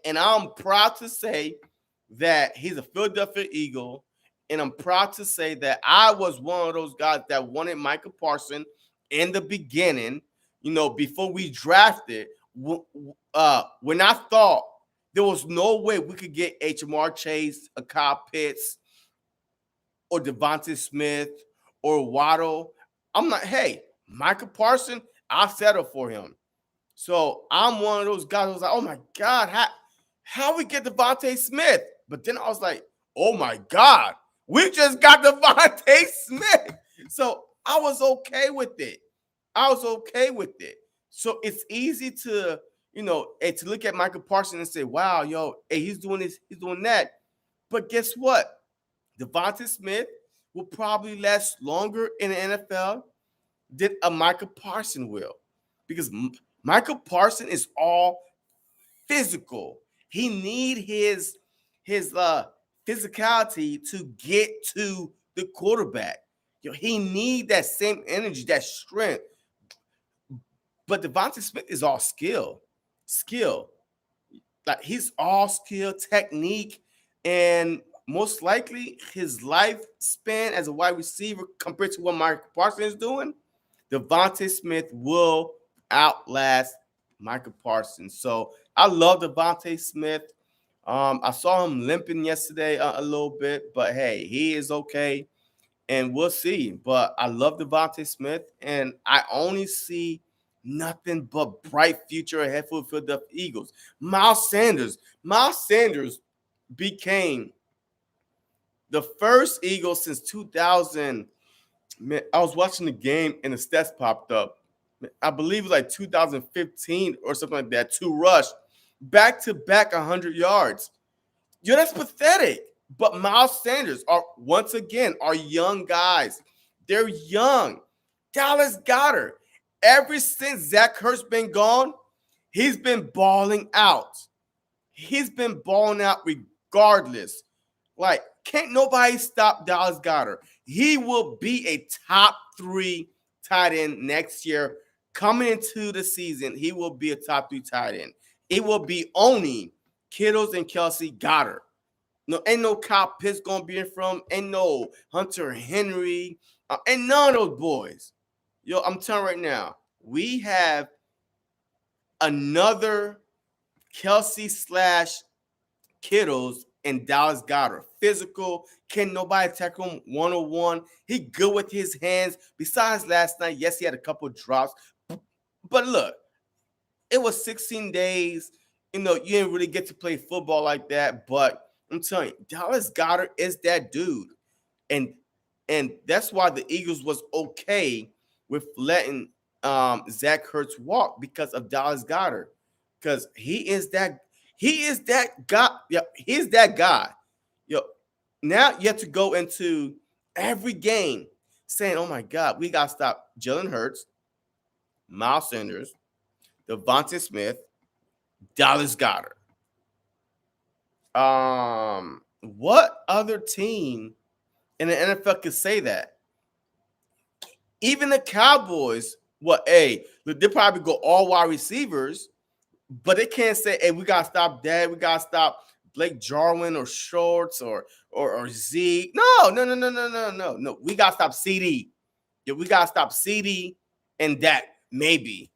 And I'm proud to say that he's a Philadelphia Eagle. And I'm proud to say that I was one of those guys that wanted Micah Parsons in the beginning, before we drafted, when I thought there was no way we could get Jamar Chase, a Kyle Pitts, or Devontae Smith, or Waddle. I'm like, hey, Micah Parsons, I'll settle for him. So I'm one of those guys who was like, oh my God, how we get Devontae Smith? But then I was like, oh my God, we just got Devontae Smith. So I was okay with it. So it's easy to, to look at Michael Parsons and say, wow, hey, he's doing this, he's doing that. But guess what? Devontae Smith will probably last longer in the NFL than a Michael Parsons will. Because Michael Parsons is all physical. He need his physicality to get to the quarterback. He need that same energy, that strength. But Devontae Smith is all skill. Like, he's all skill, technique, and most likely his lifespan as a wide receiver compared to what Micah Parsons is doing, Devontae Smith will outlast Micah Parsons. So I love Devontae Smith. I saw him limping yesterday a little bit, but hey, he is okay, and we'll see. But I love Devontae Smith, and I only see nothing but bright future ahead for the Philadelphia Eagles. Miles Sanders became the first Eagle since 2000. Man, I was watching the game and the stats popped up. I believe it was like 2015 or something like that. To rush back-to-back 100 yards. That's pathetic. But Miles Sanders are young guys. They're young. Dallas Goedert. Ever since Zach Ertz been gone, he's been balling out. Regardless. Like, can't nobody stop Dallas Goedert. He will be a top 3 tight end next year. Coming into the season, he will be a top 3 tight end. It will be only Kittles and Kelsey Goedert. No, ain't no Kyle Pitts gonna be in from. Ain't no Hunter Henry. Ain't none of those boys. Yo, I'm telling you right now, we have another Kelsey slash Kittles and Dallas Goddard. Physical, can nobody tackle him 101. He good with his hands. Besides last night, yes, he had a couple drops. But look, it was 16 days. You didn't really get to play football like that. But I'm telling you, Dallas Goddard is that dude. And that's why the Eagles was okay with letting Zach Ertz walk because of Dallas Goddard. Because he is that guy. Yeah, he's that guy. Yo, now you have to go into every game saying, "Oh my God, we gotta stop Jalen Hurts, Miles Sanders, Devontae Smith, Dallas Goddard." What other team in the NFL could say that? Even the Cowboys, they probably go all wide receivers, but they can't say, "Hey, we gotta stop that. We gotta stop Blake Jarwin or Shorts or Zeke." No, no, no, no, no, no, no, no. We gotta stop CD. Yeah, we gotta stop CD and that maybe.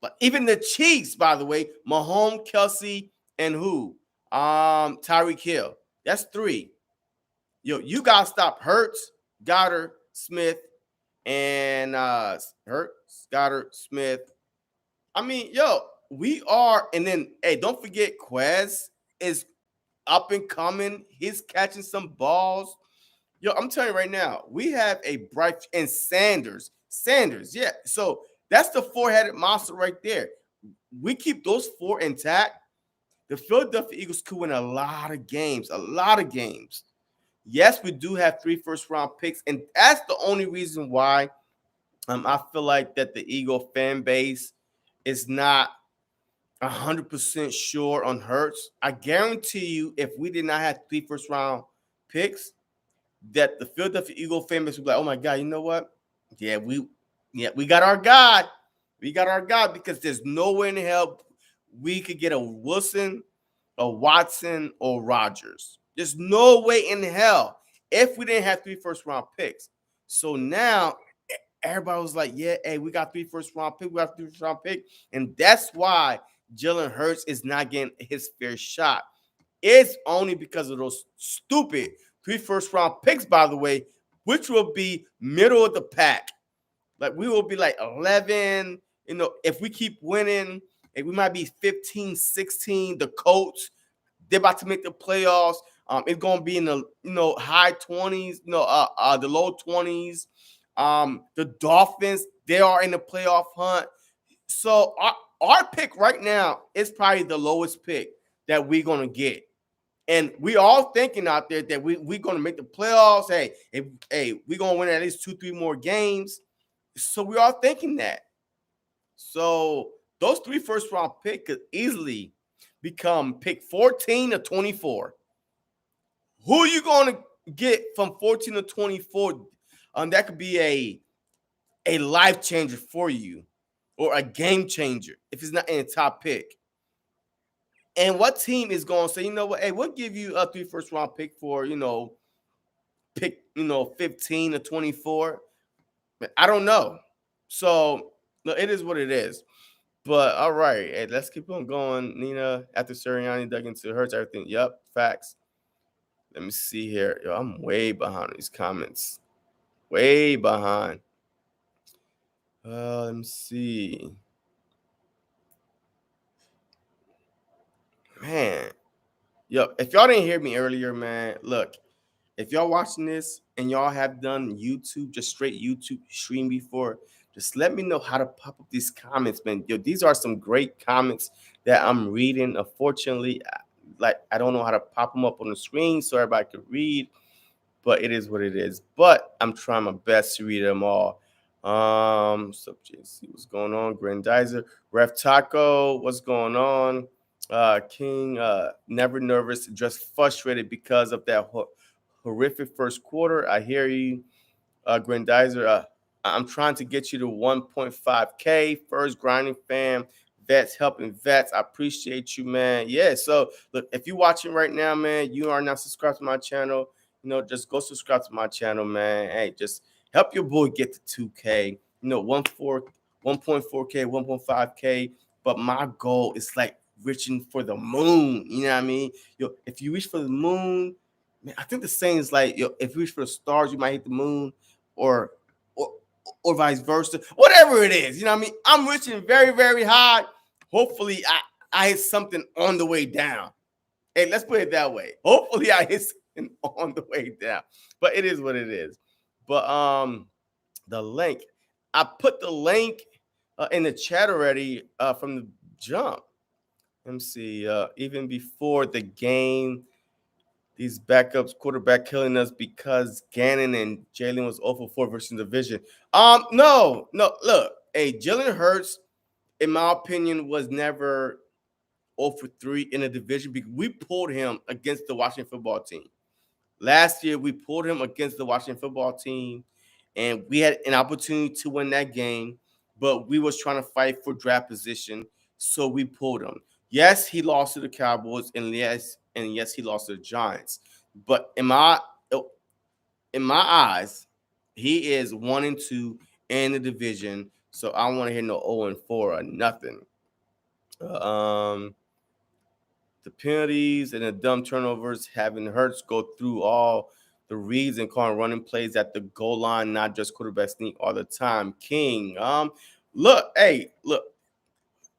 But even the Chiefs, by the way, Mahomes, Kelsey, and who? Tyreek Hill. That's three. Yo, you gotta stop Hurts, Goddard, Smith, and Hurts, Goddard, Smith. I mean, yo, we are, and then hey, don't forget Quez is up and coming. He's catching some balls. Yo, I'm telling you right now, we have a bright and Sanders, yeah. So that's the four-headed monster right there. We keep those four intact. The Philadelphia Eagles could win a lot of games, a lot of games. Yes, we do have 3 first-round picks, and that's the only reason why I feel like that the Eagle fan base is not 100% sure on Hurts. I guarantee you, if we did not have 3 first-round picks, that the Philadelphia Eagle fan base would be like, "Oh my God, you know what? Yeah, we got our guy. We got our guy because there's nowhere in the hell we could get a Wilson, a Watson, or Rodgers. There's no way in hell if we didn't have 3 first-round picks. So now everybody was like, "Yeah, hey, we got 3 first-round picks. We got 3 first-round pick," and that's why Jalen Hurts is not getting his fair shot. It's only because of those stupid 3 first-round picks, by the way, which will be middle of the pack. Like we will be like 11. If we keep winning, and we might be 15, 16. The Colts, they're about to make the playoffs. It's gonna be in the high 20s, the low 20s. The Dolphins, they are in the playoff hunt. So our pick right now is probably the lowest pick that we're gonna get. And we all thinking out there that we're gonna make the playoffs. Hey, we're gonna win at least 2, 3 more games. So we are thinking that. So those 3 first-round picks could easily become pick 14 to 24. Who are you going to get from 14 to 24? That could be a life changer for you or a game changer if it's not in the top pick. And what team is going to say, you know what, hey, we'll give you a 3 first-round pick for, pick, 15 to 24? I don't know. So no, it is what it is. But all right, hey, let's keep on going. Nina, after Sirianni dug into Hurts, everything. Yep, facts. Let me see here. Yo, I'm way behind these comments. Way behind. Let me see. Man. Yo, if y'all didn't hear me earlier, man, look, if y'all watching this and y'all have done YouTube, just straight YouTube stream before, just let me know how to pop up these comments, man. Yo, these are some great comments that I'm reading. Unfortunately, I don't know how to pop them up on the screen so everybody can read, but it is what it is. But I'm trying my best to read them all. What's up, JC? What's going on? Grandizer, Ref Taco, what's going on? King, never nervous, just frustrated because of that horrific first quarter. I hear you, Grandizer. I'm trying to get you to 1.5K. First grinding fam, vets helping vets. I appreciate you, man. Yeah. So look, if you're watching right now, man, you are not subscribed to my channel. Just go subscribe to my channel, man. Hey, just help your boy get to 2K. 1.4K, 1.5K. But my goal is like reaching for the moon. You know what I mean? If you reach for the moon, man, I think the saying is like, if you reach for the stars, you might hit the moon, or or or vice versa. Whatever it is, you know what I mean? I'm reaching very, very high. Hopefully, I hit something on the way down. Hey, let's put it that way. Hopefully, I hit something on the way down. But it is what it is. But the link, I put the link in the chat already from the jump. Let me see. Even before the game, these backups quarterback killing us because Gannon and Jalen was 0 for 4 versus division. No. Look, hey, Jalen Hurts, in my opinion, was never 0 for 3 in a division because we pulled him against the Washington football team. Last year, we pulled him against the Washington football team, and we had an opportunity to win that game, but we was trying to fight for draft position, so we pulled him. Yes, he lost to the Cowboys, and yes, he lost to the Giants. But in my eyes, he is 1-2 in the division. So I don't want to hear no 0-4 or nothing. The penalties and the dumb turnovers, having Hurts go through all the reads and calling running plays at the goal line, not just quarterback sneak all the time. King, look,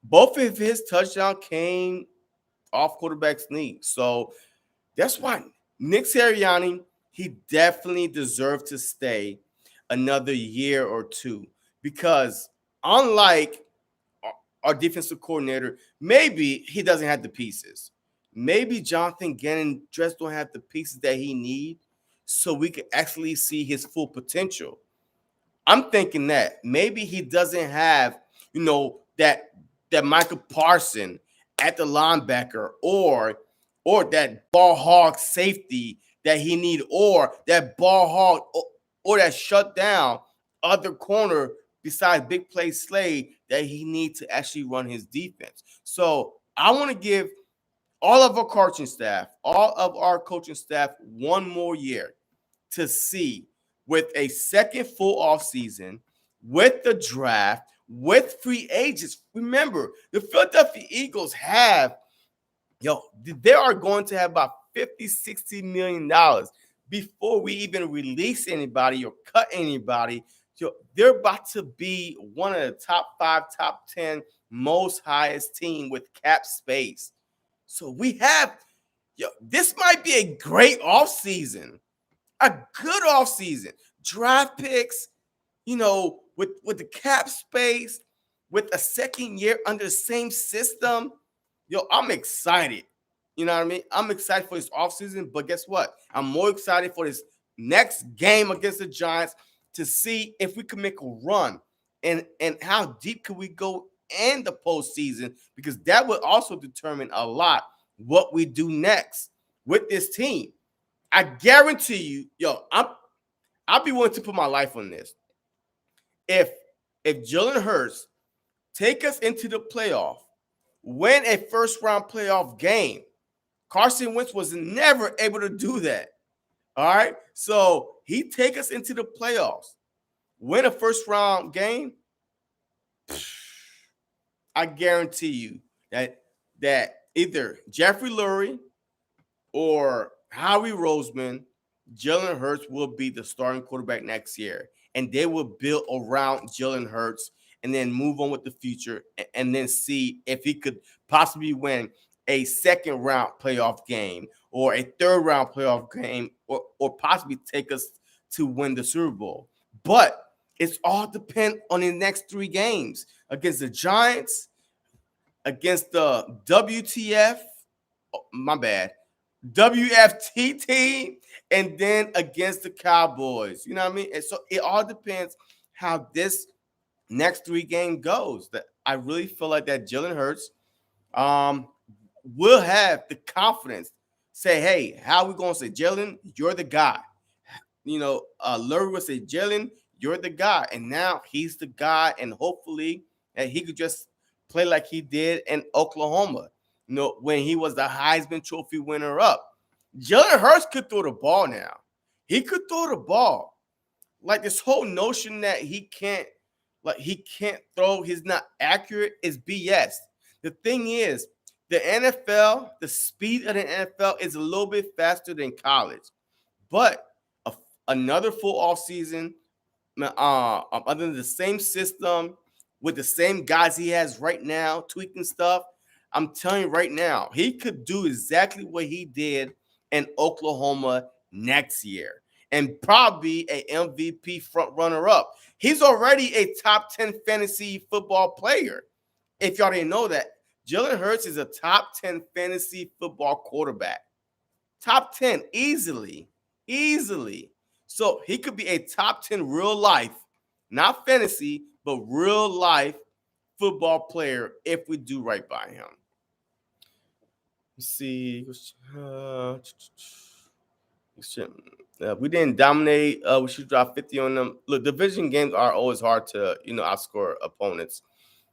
both of his touchdowns came off quarterback sneak. So that's why Nick Sirianni, he definitely deserved to stay another year or two, because unlike our defensive coordinator, maybe he doesn't have the pieces. Maybe Jonathan Gannon just don't have the pieces that he needs so we can actually see his full potential. I'm thinking that maybe he doesn't have, that Michael Parson at the linebacker, or that ball hog safety that he need, or that ball hog, or that shut down other corner besides big play Slade that he needs to actually run his defense. So I want to give all of our coaching staff one more year to see, with a second full offseason, with the draft, with free agents. Remember, the Philadelphia Eagles they are going to have about $50-60 million before we even release anybody or cut anybody. They're about to be one of the top 5, top 10 most highest team with cap space. So we have, this might be a great offseason, a good offseason. Draft picks, with the cap space, with a second year under the same system. I'm excited. You know what I mean? I'm excited for this offseason, but guess what? I'm more excited for this next game against the Giants to see if we can make a run, and how deep can we go in the postseason, because that would also determine a lot what we do next with this team. I guarantee you, I'll be willing to put my life on this. If Jalen Hurts take us into the playoff, win a first round playoff game, Carson Wentz was never able to do that. All right. So he take us into the playoffs, win a first round game. I guarantee you that either Jeffrey Lurie or Howie Roseman, Jalen Hurts will be the starting quarterback next year, and they will build around Jalen Hurts and then move on with the future, and then see if he could possibly win a second round playoff game or a third round playoff game, or possibly take us to win the Super Bowl. But it's all depend on the next 3 games against the Giants, against the WFT team, and then against the Cowboys. You know what I mean? And so it all depends how this next 3 game goes. That I really feel like that Jalen Hurts will have the confidence say, hey, how are we going to say, Jalen, you're the guy. Lurie will say, Jalen, you're the guy. And now he's the guy, and hopefully that he could just play like he did in Oklahoma, when he was the Heisman Trophy winner up. Jalen Hurts could throw the ball now. He could throw the ball. Like, this whole notion that he can't, like he can't throw, he's not accurate, is BS. The thing is, the NFL, the speed of the NFL is a little bit faster than college. But a, another full off season, under the same system with the same guys he has right now, tweaking stuff. I'm telling you right now, he could do exactly what he did in Oklahoma next year and probably a MVP front runner up. He's already a top 10 fantasy football player. If y'all didn't know that, Jalen Hurts is a top 10 fantasy football quarterback. Top 10 easily. Easily. So he could be a top 10 real life, not fantasy, but real life football player if we do right by him. Let's see. We didn't dominate. We should drop 50 on them. Look, division games are always hard to, outscore opponents.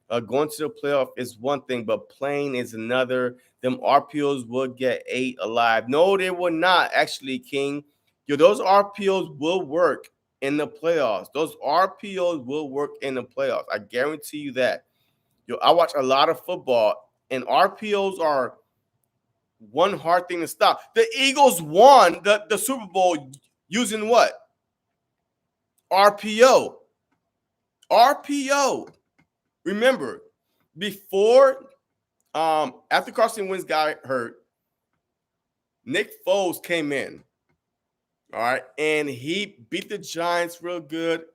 Going to the playoff is one thing, but playing is another. Them RPOs will get 8 alive. No, they will not, actually, King. Those RPOs will work in the playoffs. Those RPOs will work in the playoffs. I guarantee you that. I watch a lot of football, and RPOs are one hard thing to stop. The Eagles won the Super Bowl using what? RPO. RPO. Remember, before, after Carson Wentz got hurt, Nick Foles came in, all right, and he beat the Giants real good.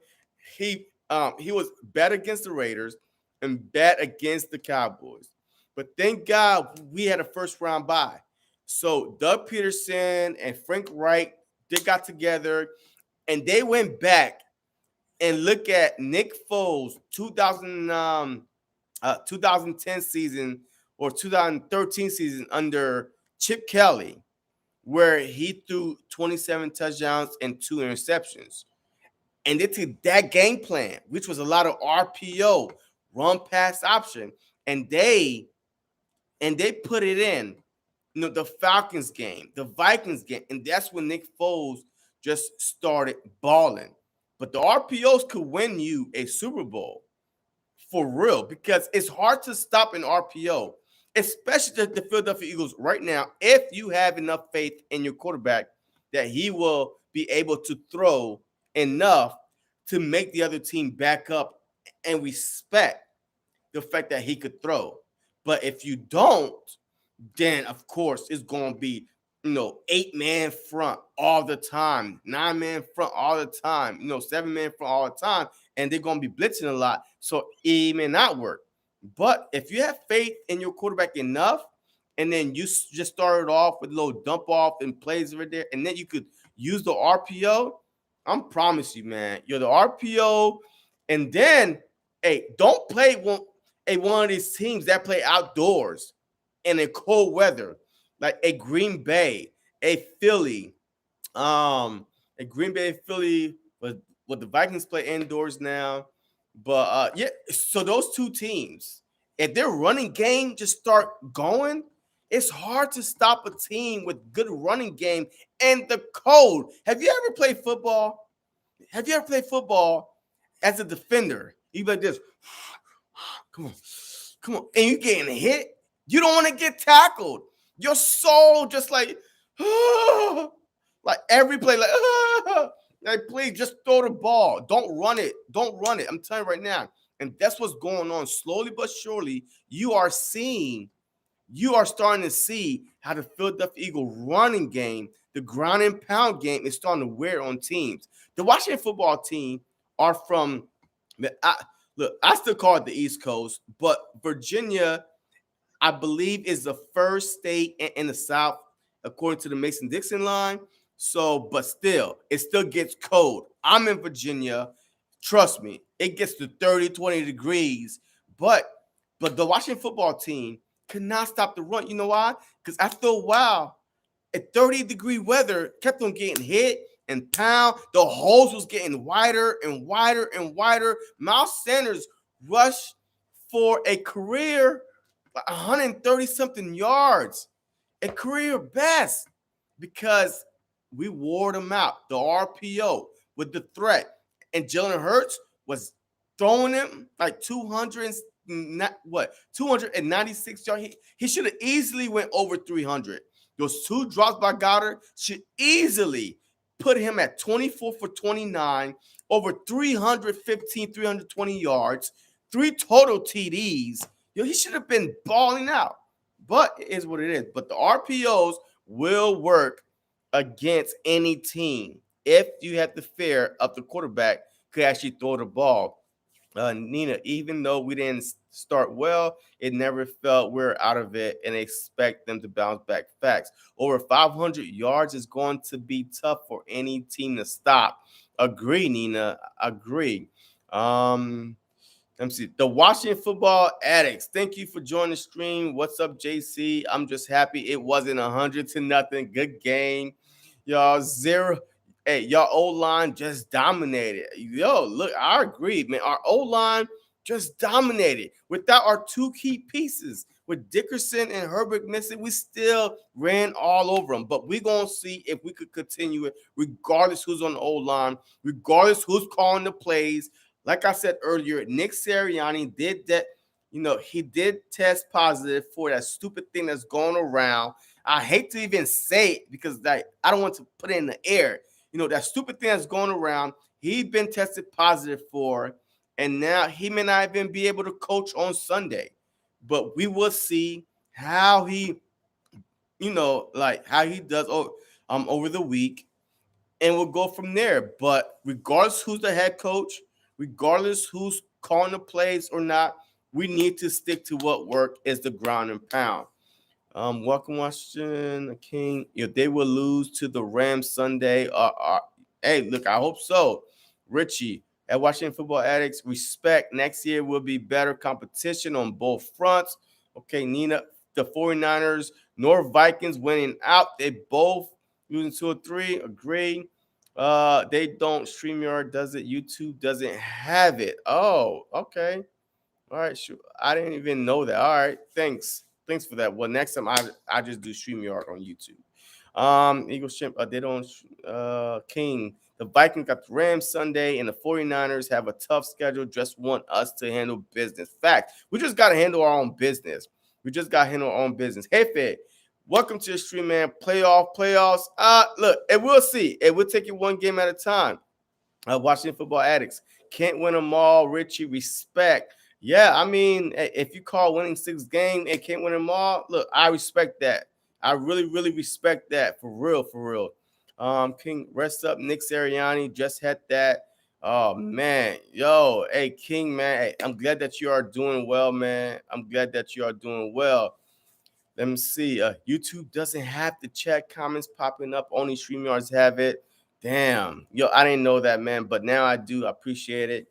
He was bad against the Raiders and bad against the Cowboys. But thank God we had a first-round bye. So Doug Peterson and Frank Reich, they got together, and they went back and look at Nick Foles' 2010 season or 2013 season under Chip Kelly, where he threw 27 touchdowns and 2 interceptions. And they took that game plan, which was a lot of RPO, run pass option, and they put it in, the Falcons game, the Vikings game, and that's when Nick Foles just started balling. But the RPOs could win you a Super Bowl for real, because it's hard to stop an RPO, especially the Philadelphia Eagles right now, if you have enough faith in your quarterback that he will be able to throw enough to make the other team back up and respect the fact that he could throw. But if you don't, then of course it's going to be 8-man front all the time, 9-man front all the time, 7-man front all the time, and they're going to be blitzing a lot, so it may not work. But if you have faith in your quarterback enough, and then you just started off with a little dump off and plays right there, and then you could use the RPO, I'm promise you, man, you're the RPO, and then, hey, don't play one of these teams that play outdoors in a cold weather, like a Green Bay, a Philly, but what the Vikings play indoors now. But yeah, so those two teams, if their running game just start going, it's hard to stop a team with good running game and the cold. Have you ever played football? Have you ever played football as a defender? You like this, come on, and you getting hit. You don't want to get tackled. Your soul just like every play, like please just throw the ball. Don't run it. Don't run it. I'm telling you right now. And that's what's going on. Slowly but surely, you are starting to see how the Philadelphia Eagle running game, the ground and pound game, is starting to wear on teams. The Washington football team are from, I still call it the East Coast, but Virginia, I believe, is the first state in the South, according to the Mason-Dixon line. So, but still, it still gets cold. I'm in Virginia. Trust me, it gets to 30, 20 degrees. But the Washington football team could not stop the run. You know why? Because after a while, at 30-degree weather, kept on getting hit and pound. The holes was getting wider and wider and wider. Miles Sanders rushed for a career 130-something yards, a career best, because we wore them out. The RPO with the threat. And Jalen Hurts was throwing him like 200 not what 296 yards. He should have easily went over 300. Those two drops by Goddard should easily put him at 24 for 29, over 315, 320 yards, three total TDs. He should have been balling out. But it is what it is. But the RPOs will work against any team if you have the fear of the quarterback could actually throw the ball. Nina, even though we didn't start well, it never felt we're out of it and expect them to bounce back. Facts. Over 500 yards is going to be tough for any team to stop. Agree, Nina. Agree. Let me see. The Washington Football Addicts. Thank you for joining the stream. What's up, JC? I'm just happy it wasn't 100-0. Good game. Y'all, zero. Hey, y'all O-line just dominated. Yo, look, I agree, man. Our O-line just dominated. Without our two key pieces, with Dickerson and Herbert missing, we still ran all over them. But we're going to see if we could continue it, regardless who's on the O-line, regardless who's calling the plays. Like I said earlier, Nick Sirianni did that. He did test positive for that stupid thing that's going around. I hate to even say it because I don't want to put it in the air. That stupid thing that's going around, he's been tested positive for, and now he may not even be able to coach on Sunday. But we will see how he, how he does over the week, and we'll go from there. But regardless who's the head coach, regardless who's calling the plays or not, we need to stick to what work is the ground and pound. Welcome, Washington King. If they will lose to the Rams Sunday, hey, look, I hope so. Richie at Washington Football Addicts, respect. Next year will be better competition on both fronts. Okay, Nina, the 49ers, nor Vikings winning out. They both losing 2 or 3. Agree. They don't. StreamYard does it. YouTube doesn't have it. Oh, okay. All right, sure. I didn't even know that. All right, thanks for that. Well, next time I just do StreamYard on YouTube. Eagles champ. They don't. King. The Vikings got the Rams Sunday, and the 49ers have a tough schedule. Just want us to handle business. Fact. We just got to handle our own business. Hey, Fed. Welcome to the stream, man. Playoffs. Look, and we'll see. It will take it one game at a time. Washington Football Addicts can't win them all. Richie, respect. Yeah, I mean, if you call winning 6 games and can't win them all, look, I respect that. I really, really respect that. For real. King, rest up. Nick Sirianni just had that. Oh, man. Yo, hey, King, man. Hey, I'm glad that you are doing well, man. Let me see. YouTube doesn't have the chat comments popping up. Only StreamYards have it. Damn. Yo, I didn't know that, man. But now I do. I appreciate it.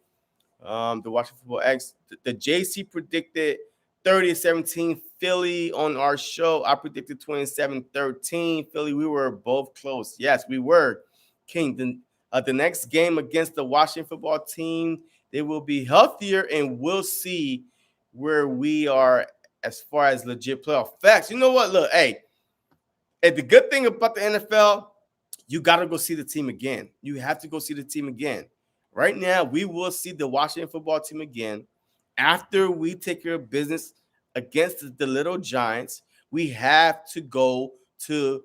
The Washington Football X. The JC predicted 30-17 Philly on our show. I predicted 27-13 Philly. We were both close. Yes, we were. King, the next game against the Washington football team, they will be healthier, and we'll see where we are as far as legit playoff facts. You know what? Look, hey, the good thing about the NFL, you got to go see the team again. You have to go see the team again. Right now, we will see the Washington football team again after we take care of business against the Little Giants. We have to go to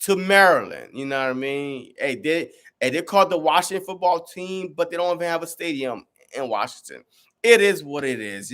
Maryland. You know what I mean? Hey, they're called the Washington football team, but they don't even have a stadium in Washington. It is what it is,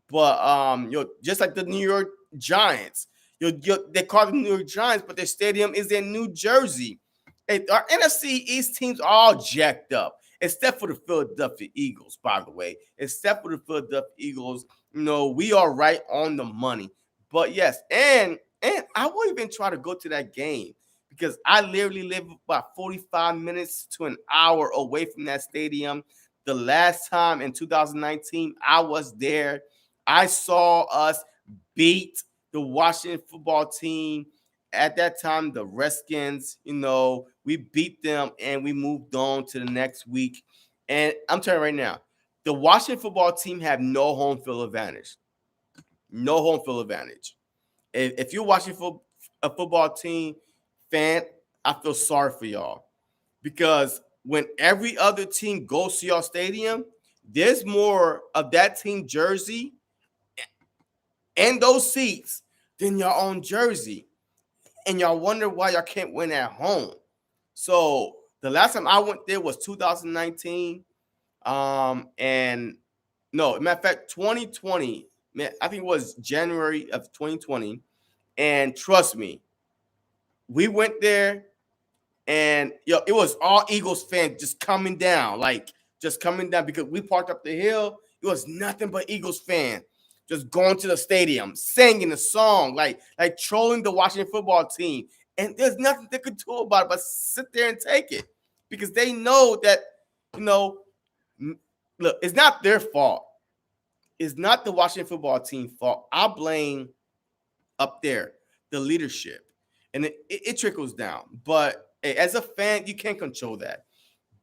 But just like the New York Giants, they call them New York Giants, but their stadium is in New Jersey. Hey, our NFC East teams are all jacked up, except for the Philadelphia Eagles, by the way. Except for the Philadelphia Eagles, we are right on the money. But yes, and I won't even try to go to that game because I literally live about 45 minutes to an hour away from that stadium. The last time in 2019, I was there. I saw us beat the Washington football team. At that time, the Redskins, we beat them and we moved on to the next week. And I'm telling you right now, the Washington football team have no home field advantage. No home field advantage. If you're watching a football team fan, I feel sorry for y'all. Because when every other team goes to your stadium, there's more of that team jersey and those seats than your own jersey. And y'all wonder why y'all can't win at home. So the last time I went there was 2019. And no, matter of fact, 2020, man, I think it was January of 2020. And trust me, we went there and it was all Eagles fans just coming down, like just coming down because we parked up the hill. It was nothing but Eagles fans just going to the stadium, singing a song, like trolling the Washington football team. And there's nothing they could do about it but sit there and take it because they know that, you know, look, it's not their fault. It's not the Washington football team fault. I blame up there the leadership, and it trickles down. But hey, as a fan, you can't control that.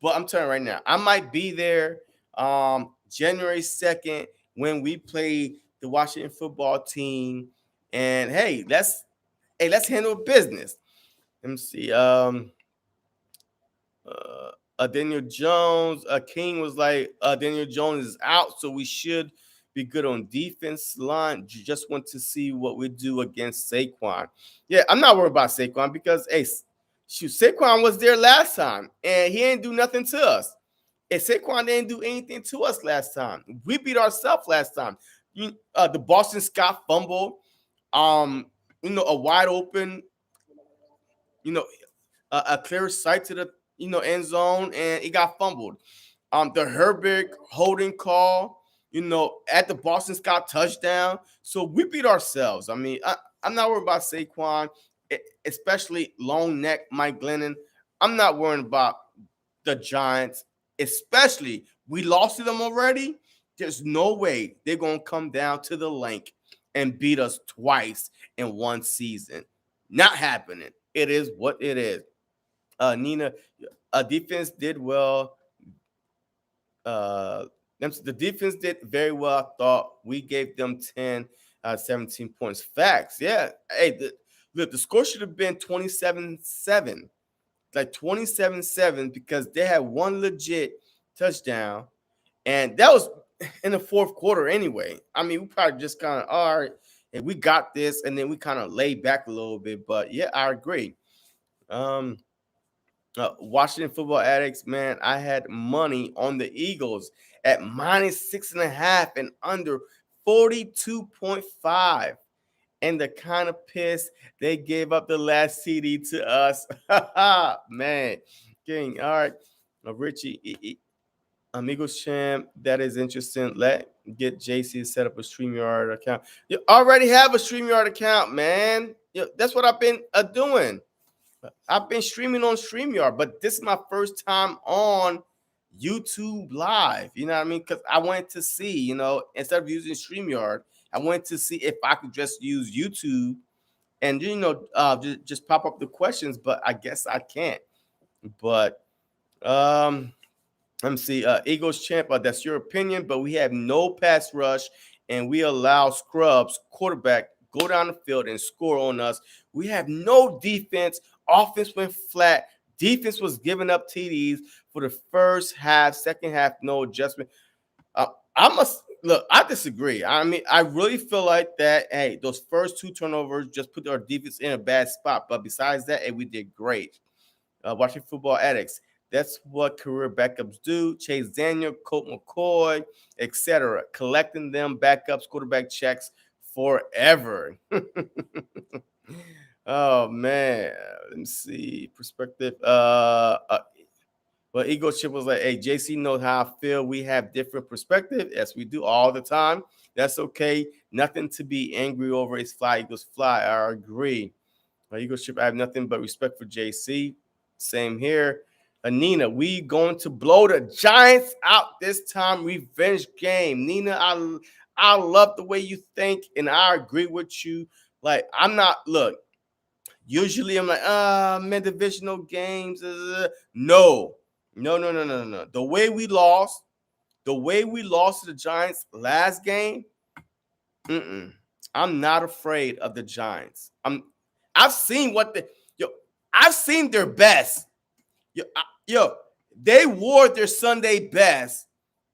But I'm telling you right now, I might be there January 2nd when we play the Washington football team. And let's handle business. Let me see. Daniel Jones, King was like, Daniel Jones is out, so we should be good on defense line. Just want to see what we do against Saquon. Yeah, I'm not worried about Saquon because, hey, shoot, Saquon was there last time, and he ain't do nothing to us. And Saquon didn't do anything to us last time. We beat ourselves last time. The Boston Scott fumble, a wide open, a clear sight to the end zone, and it got fumbled. The Herbert holding call, at the Boston Scott touchdown. So we beat ourselves. I mean, I'm not worried about Saquon, especially long neck Mike Glennon. I'm not worried about the Giants, especially we lost to them already. There's no way they're going to come down to the link and beat us twice in one season. Not happening. It is what it is. Nina, defense did well. The defense did very well. I thought we gave them 10, 17 points. Facts. Yeah. Hey, the score should have been 27-7. Like 27-7 because they had one legit touchdown. And that was in the fourth quarter anyway. I mean, we probably just kind of, all right, and we got this. And then we kind of laid back a little bit. But, yeah, I agree. Washington Football Addicts, man, I had money on the Eagles at -6.5 and under 42.5. And the kind of piss they gave up the last CD to us. Man. King. All right. Richie, Amigos Champ, that is interesting. Let get JC set up a StreamYard account. You already have a StreamYard account, man. That's what I've been doing. I've been streaming on StreamYard, but this is my first time on YouTube Live. You know what I mean? Because I wanted to see, instead of using StreamYard, I wanted to see if I could just use YouTube and, just pop up the questions, but I guess I can't. But let me see. Eagles Champ, that's your opinion, but we have no pass rush, and we allow scrubs, quarterback, go down the field and score on us. We have no defense. Offense went flat. Defense was giving up TDs for the first half. Second half, no adjustment. I disagree. I mean, I really feel like that, hey, those first two turnovers just put our defense in a bad spot. But besides that, hey, we did great. Watching Football Addicts. That's what career backups do. Chase Daniel, Colt McCoy, etc. Collecting them backups, quarterback checks forever. Oh, man. Let me see. Perspective. But Ego Chip was like, hey, JC knows how I feel. We have different perspective. Yes, we do all the time. That's okay. Nothing to be angry over. It's fly, Eagles fly. I agree. Ego Chip, I have nothing but respect for JC. Same here. Nina, we going to blow the Giants out this time. Revenge game. Nina, I love the way you think, and I agree with you. Like, I'm not, look, usually I'm like, man, divisional games. No. The way we lost to the Giants last game, I'm not afraid of the Giants. I've seen I've seen their best. They wore their Sunday best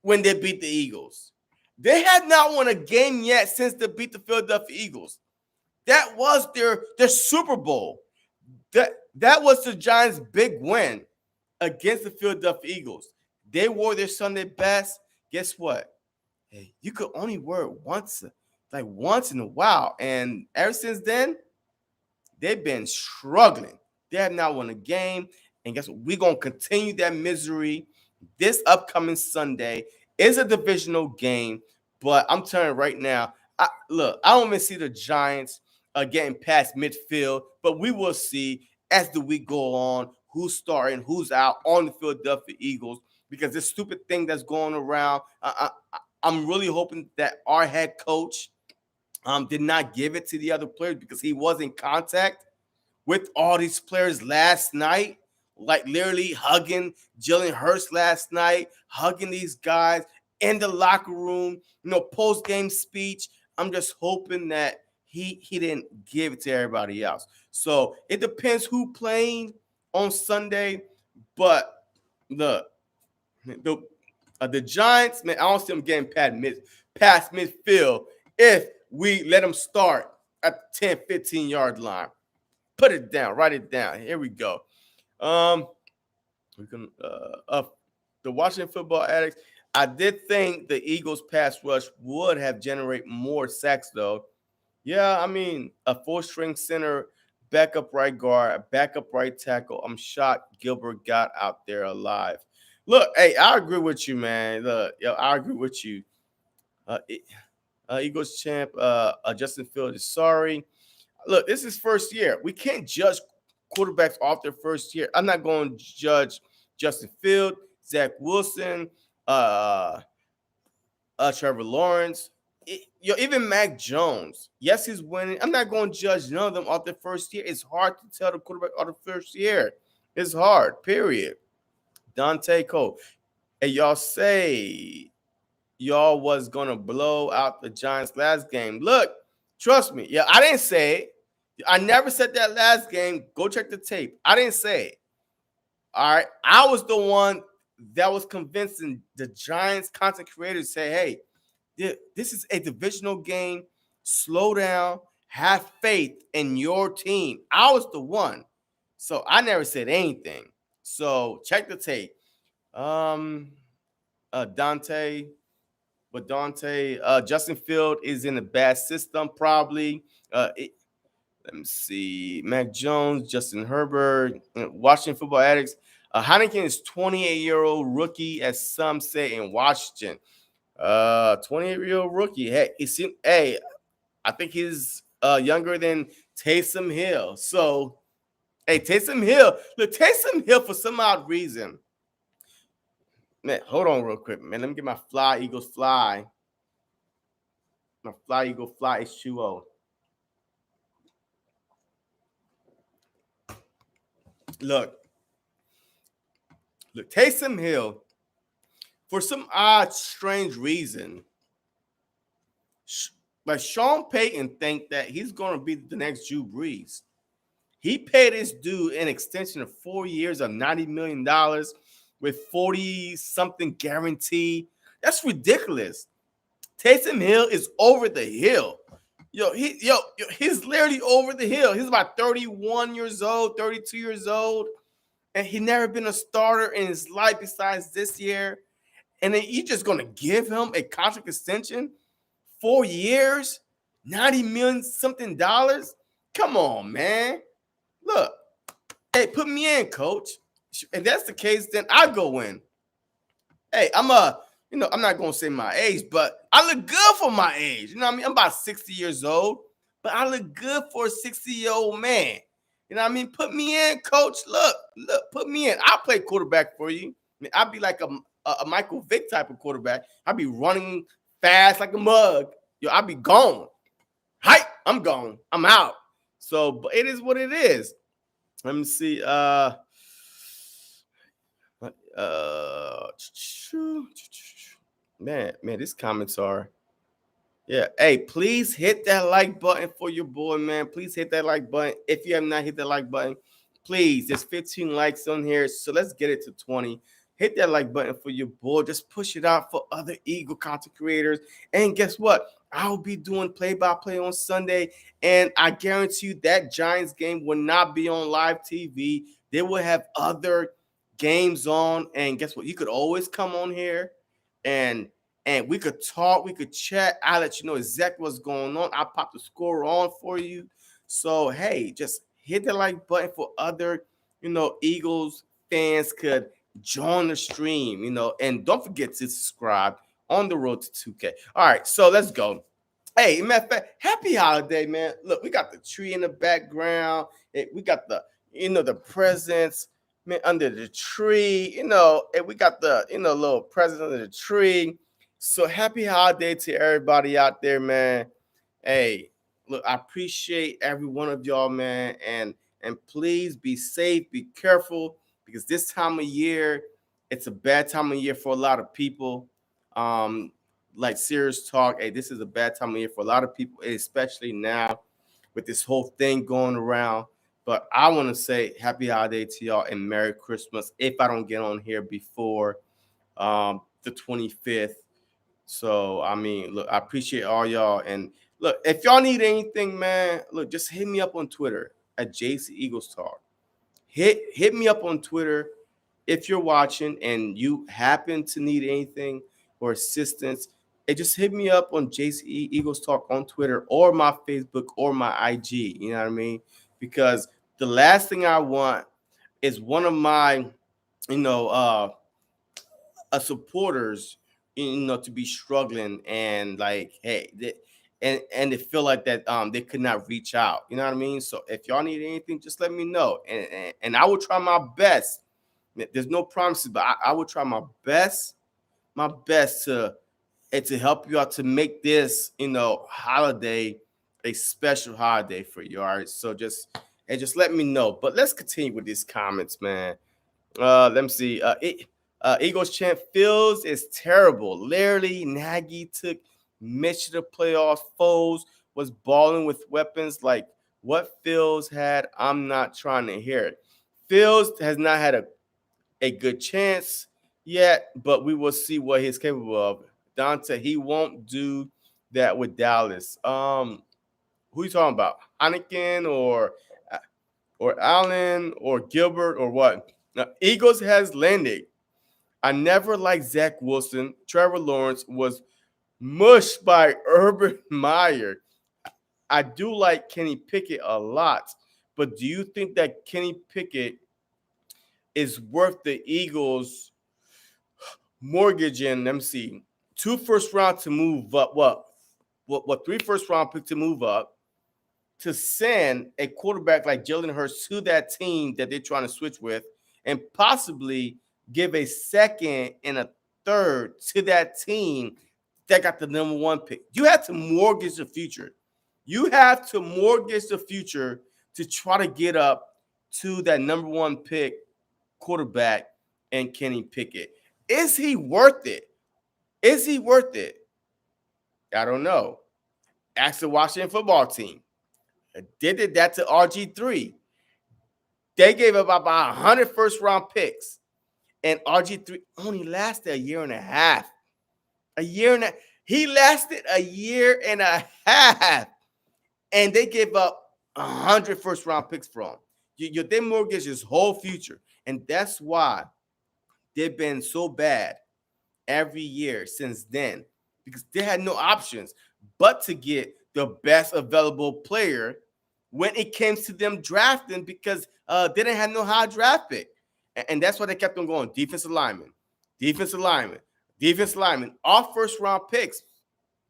when they beat the Eagles. They had not won a game yet since they beat the Philadelphia Eagles. That was their Super Bowl. That was the Giants' big win against the Philadelphia Eagles. They wore their Sunday best. Guess what? Hey, you could only wear it once in a while. And ever since then, they've been struggling. They have not won a game. And guess what? We're going to continue that misery. This upcoming Sunday is a divisional game. But I'm telling you right now, I don't even see the Giants getting past midfield. But we will see as the week go on who's starting, who's out on the Philadelphia Eagles. Because this stupid thing that's going around, I'm really hoping that our head coach did not give it to the other players because he was in contact with all these players last night, like literally hugging Jalen Hurts last night, hugging these guys in the locker room, post-game speech. I'm just hoping that he didn't give it to everybody else. So it depends who playing on Sunday, but the Giants, man, I don't see them getting past midfield if we let them start at the 10, 15-yard line. Put it down. Write it down. Here we go. We can the Washington Football Addicts. I did think the Eagles pass rush would have generated more sacks, though. Yeah, I mean, a four-string center, backup right guard, backup right tackle. I'm shocked Gilbert got out there alive. Look, hey, I agree with you, man. I agree with you. Eagles champ, Justin Fields is sorry. Look, this is first year. We can't judge quarterbacks off their first year. I'm not going to judge Justin Fields, Zach Wilson, Trevor Lawrence, even Mac Jones. Yes, he's winning. I'm not going to judge none of them off their first year. It's hard to tell the quarterback off the first year. It's hard, period. Dante Cole. Hey, y'all say y'all was going to blow out the Giants last game. Look, trust me. Yeah, I didn't say it. I never said that last game. Go check the tape. I didn't say it. All right. I was the one that was convincing the Giants content creators say, hey, this is a divisional game. Slow down. Have faith in your team. I was the one. So I never said anything. So check the tape. Dante, Justin Field is in a bad system, probably. Let me see. Mac Jones, Justin Herbert, Washington Football Addicts. Heineken is 28-year-old rookie, as some say in Washington. 28-year-old rookie. Hey, I think he's younger than Taysom Hill. So, hey, Taysom Hill, for some odd reason. Man, hold on real quick, man. Let me get my Fly Eagles Fly. My Fly Eagle Fly H2O. Look, Taysom Hill, for some odd, strange reason, like Sean Payton think that he's going to be the next Drew Brees. He paid this dude an extension of 4 years of $90 million with 40-something guarantee. That's ridiculous. Taysom Hill is over the hill. He's literally over the hill. He's about 31 years old, 32 years old, and he never been a starter in his life besides this year. And then you're just going to give him a contract extension? 4 years, $90 million something dollars? Come on, man. Look, hey, put me in, coach. If that's the case, then I go in. Hey, I'm not going to say my age, but I look good for my age. You know what I mean? I'm about 60 years old, but I look good for a 60-year-old man. You know what I mean? Put me in, coach. Look, put me in. I'll play quarterback for you. I mean, I'll be like a Michael Vick type of quarterback. I'll be running fast like a mug. I'll be gone. Hi, I'm gone. I'm out. So, but it is what it is. Let me see. Man, these comments are, yeah. Hey, please hit that like button for your boy, man. Please hit that like button. If you have not hit that like button, please. There's 15 likes on here, so let's get it to 20. hit that like button for your boy. Just push it out for other Eagle content creators. And guess what? I'll be doing play-by-play on Sunday, and I guarantee you that Giants game will not be on live TV. They will have other games on, and guess what? You could always come on here, and we could talk, we could chat. I'll let you know exactly what's going on. I'll pop the score on for you. So hey, just hit the like button for other, Eagles fans could join the stream, and don't forget to subscribe on the road to 2K. All right, so let's go. Hey, matter of fact, happy holiday, man. Look, we got the tree in the background. We got the presents, man, under the tree, and we got the, little presents under the tree. So happy holiday to everybody out there, man. Hey, look, I appreciate every one of y'all, man, and please be safe, be careful, because this time of year, it's a bad time of year for a lot of people. Like serious talk, hey, this is a bad time of year for a lot of people, especially now with this whole thing going around. But I want to say happy holiday to y'all and Merry Christmas if I don't get on here before the 25th. So, I mean, look, I appreciate all y'all. And look, if y'all need anything, man, look, just hit me up on Twitter at jceaglestalk. Hit me up on Twitter if you're watching and you happen to need anything or assistance. Hey, just hit me up on JC Eagles Talk on Twitter or my Facebook or my IG. You know what I mean? Because the last thing I want is one of my, you know, supporters, to be struggling and like, hey, and they feel like that they could not reach out. You know what I mean? So if y'all need anything, just let me know, and I will try my best. There's no promises, but I will try my best to help you out to make this, holiday a special holiday for you. All right. So just let me know. But let's continue with these comments, man. Let me see. Eagles chant Fields is terrible. Larry Nagy took Mitch to the playoffs. Foles was balling with weapons like what Fields had. I'm not trying to hear it. Fields has not had a good chance yet, but we will see what he's capable of. Dante, he won't do that with Dallas. Who you talking about? Heineken or Allen or Gilbert or what? Now, Eagles has landed. I never liked Zach Wilson. Trevor Lawrence was mushed by Urban Meyer. I do like Kenny Pickett a lot, but do you think that Kenny Pickett is worth the Eagles mortgaging? Let me see, 2 first round to move up. What 3 first round pick to move up to send a quarterback like Jalen Hurts to that team that they're trying to switch with, and possibly give a second and a third to that team that got the number 1 pick. You have to mortgage the future. You have to mortgage the future to try to get up to that number 1 pick quarterback and Kenny Pickett. Is he worth it? Is he worth it? I don't know. Ask the Washington football team. They did that to RG3. They gave up about 100 first-round picks, and RG3 only lasted a year and a half. He lasted a year and a half, and they gave up 100 first-round picks for him. They mortgaged his whole future, and that's why they've been so bad every year since then, because they had no options but to get the best available player when it came to them drafting, because they didn't have no high draft pick. And that's why they kept on going. Defensive lineman, all first round picks,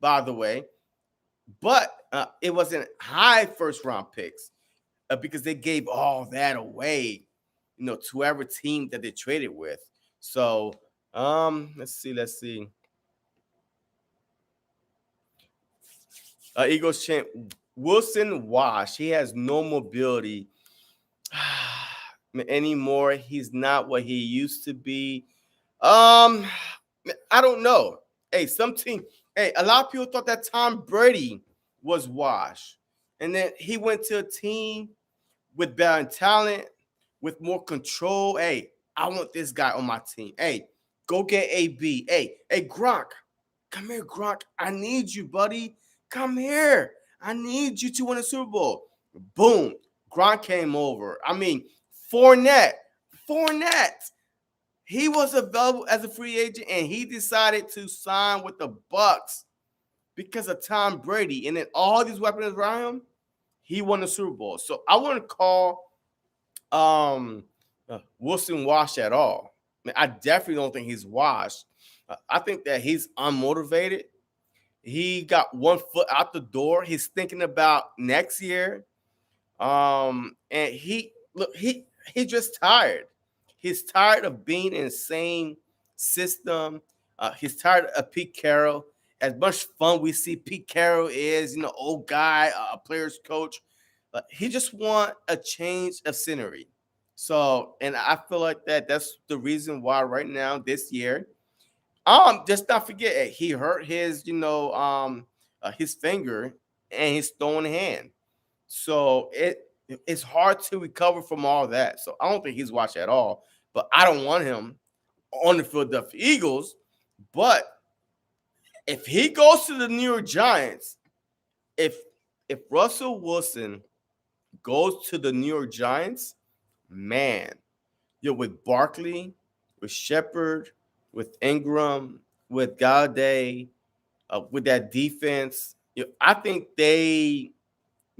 by the way. But it wasn't high first round picks because they gave all that away, to whoever team that they traded with. So let's see. Eagles chant Wilson wash. He has no mobility anymore. He's not what he used to be. I don't know. Hey, a lot of people thought that Tom Brady was washed. And then he went to a team with better talent, with more control. Hey, I want this guy on my team. Hey, go get AB. Hey, Gronk, come here, Gronk. I need you, buddy. Come here. I need you to win a Super Bowl. Boom. Gronk came over. I mean, Fournette. He was available as a free agent, and he decided to sign with the Bucks because of Tom Brady. And then all these weapons around him, he won the Super Bowl. So I want to call Wilson washed at all. I mean, I definitely don't think he's washed. I think that he's unmotivated. He got one foot out the door. He's thinking about next year. And he just tired. He's tired of being in the same system. He's tired of Pete Carroll. As much fun we see Pete Carroll is, old guy, a player's coach. He just want a change of scenery. So, and I feel like that's the reason why right now this year, just not forget he hurt his finger and his throwing hand. So it's hard to recover from all that. So I don't think he's watched at all. But I don't want him on the Philadelphia Eagles. But if he goes to the New York Giants, if Russell Wilson goes to the New York Giants, man, with Barkley, with Shepard, with Ingram, with Galladay, with that defense, I think they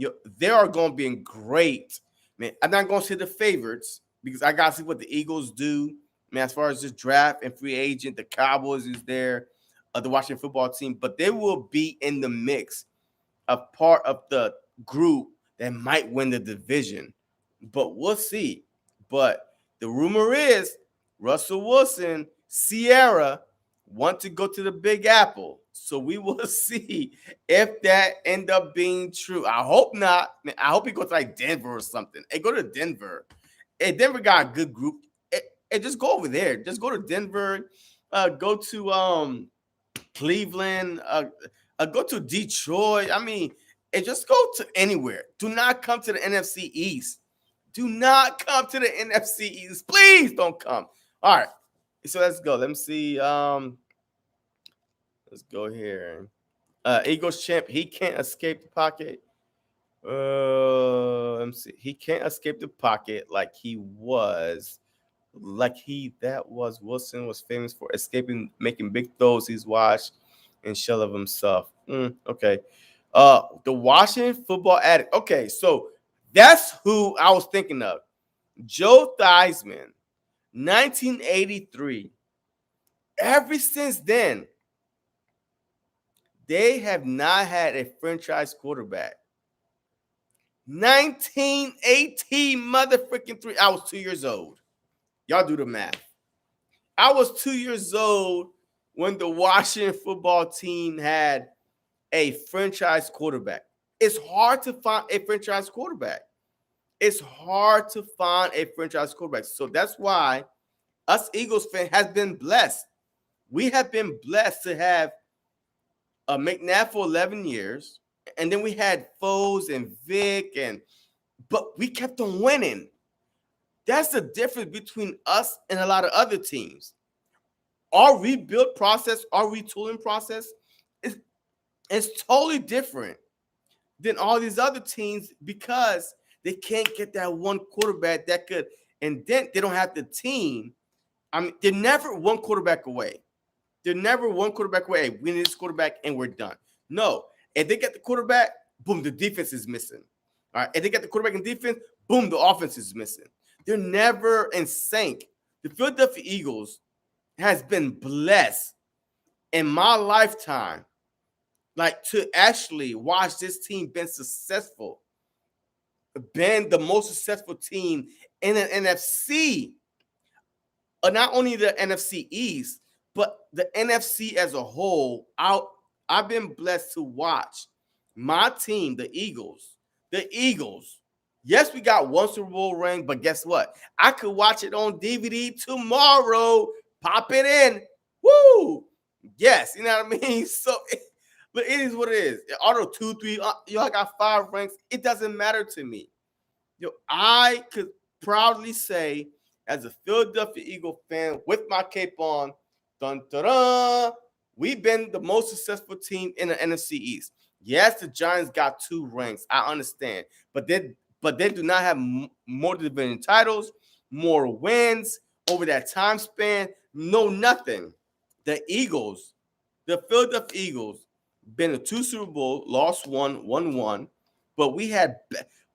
are going to be in great. Man, I'm not going to say the favorites because I got to see what the Eagles do. Man, as far as this draft and free agent, the Cowboys is there, the Washington football team, but they will be in the mix, a part of the group that might win the division. But we'll see. But the rumor is Russell Wilson, Sierra want to go to the Big Apple. So we will see if that end up being true. I hope not. Man, I hope he goes to like Denver or something. Hey, go to Denver. Hey, Denver got a good group. Hey, just go over there. Just go to Denver. Go to Cleveland. Go to Detroit. I mean, just go to anywhere. Do not come to the NFC East. Do not come to the NFC East. Please don't come. All right. So let's go. Let me see. Let's go here. Eagles champ. He can't escape the pocket. Let me see. He can't escape the pocket like he was. Wilson was famous for escaping, making big throws. He's washed and shell of himself. Okay. The Washington football addict. Okay, so that's who I was thinking of. Joe Theismann, 1983. Ever since then, they have not had a franchise quarterback. 1918 motherfucking 3. I was 2 years old. Y'all do the math. I was 2 years old when the Washington football team had a franchise quarterback. It's hard to find a franchise quarterback. So that's why us Eagles fans has been blessed. We have been blessed to have a McNabb for 11 years. And then we had Foles and Vic, but we kept on winning. That's the difference between us and a lot of other teams. Our rebuild process, our retooling process is totally different than all these other teams because they can't get that one quarterback that could, and then they don't have the team. I mean, they're never one quarterback away. Hey, we need this quarterback and we're done. No, if they get the quarterback, boom, the defense is missing. All right, if they get the quarterback and defense, boom, the offense is missing. They're never in sync. The Philadelphia Eagles has been blessed in my lifetime, like to actually watch this team been successful, been the most successful team in an NFC. Not only the NFC East, but the NFC as a whole. I've been blessed to watch my team, the Eagles. Yes, we got one Super Bowl ring, but guess what? I could watch it on DVD tomorrow. Pop it in. Woo! Yes, you know what I mean? So, but it is what it is. Auto 2, 3, I got 5 ranks. It doesn't matter to me. I could proudly say as a Philadelphia Eagle fan with my cape on, dun, dun, dun, we've been the most successful team in the NFC East. Yes, the Giants got 2 rings. I understand, but they do not have more division titles, more wins over that time span. No, nothing. The Eagles, the Philadelphia Eagles, been to 2 Super Bowl, lost one, won one, but we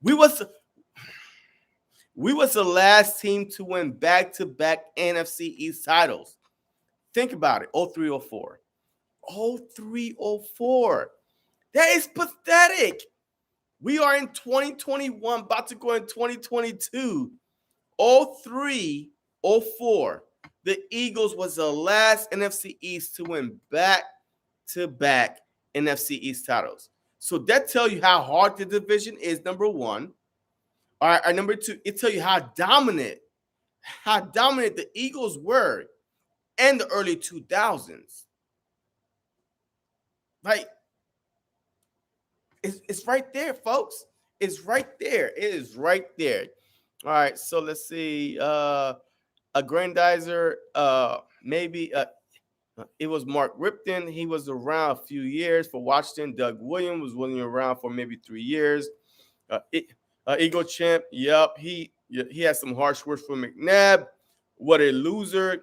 was we was the last team to win back-to-back NFC East titles. Think about it. 0304. 0304. That is pathetic. We are in 2021, about to go in 2022. 0304. The Eagles was the last NFC East to win back-to-back NFC East titles. So that tells you how hard the division is, number one. All right, number two, it tells you how dominant the Eagles were in the early 2000s. Like, it's right there, folks. It's right there. It is right there. All right, so let's see. Aggrandizer, maybe it was Mark Ripton. He was around a few years for Washington. Doug Williams was only around for maybe 3 years. Eagle champ, yep. He had some harsh words for McNabb. What a loser.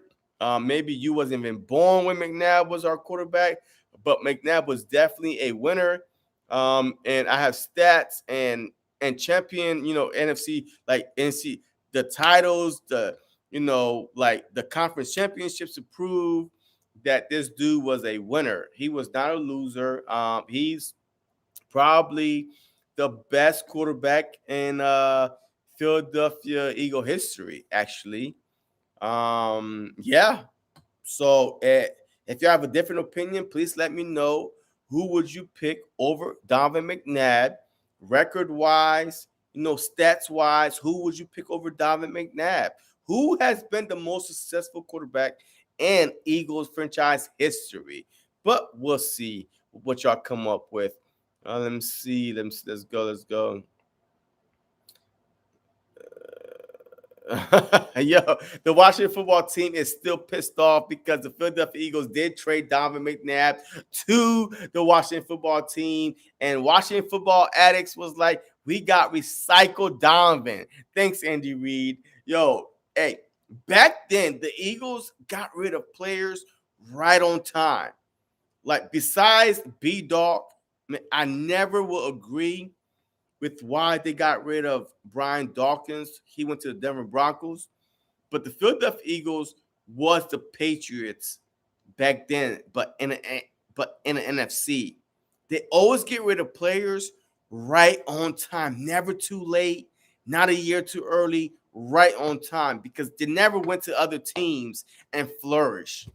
Maybe you wasn't even born when McNabb was our quarterback, but McNabb was definitely a winner. And I have stats and champion, NFC, like NC, the titles, like the conference championships to prove that this dude was a winner. He was not a loser. He's probably the best quarterback in Philadelphia Eagle history, actually. Yeah. So if you have a different opinion, please let me know. Who would you pick over Donovan McNabb, record-wise, stats-wise? Who would you pick over Donovan McNabb? Who has been the most successful quarterback in Eagles franchise history? But we'll see what y'all come up with. Let me see. Let's go. Yo, the Washington football team is still pissed off because the Philadelphia Eagles did trade Donovan McNabb to the Washington football team, and Washington football addicts was like, we got recycled Donovan. Thanks, Andy Reid. Yo, hey, back then the Eagles got rid of players right on time. Like, besides B-Dog, I never will agree with why they got rid of Brian Dawkins. He went to the Denver Broncos. But the Philadelphia Eagles was the Patriots back then, but in the NFC. They always get rid of players right on time, never too late, not a year too early, right on time, because they never went to other teams and flourished.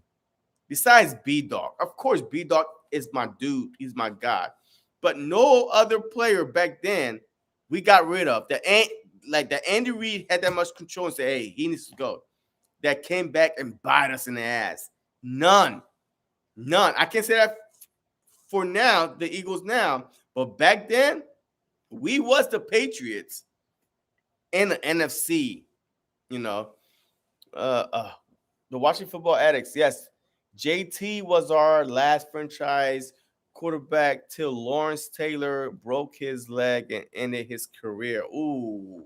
Besides B-Dog. Of course, B-Dog is my dude. He's my guy. But no other player back then we got rid of that Andy Reid had that much control and say, hey, he needs to go. That came back and bite us in the ass. None. I can't say that for now, the Eagles now, but back then, we was the Patriots in the NFC, the Washington football addicts. Yes, JT was our last franchise quarterback till Lawrence Taylor broke his leg and ended his career. Ooh.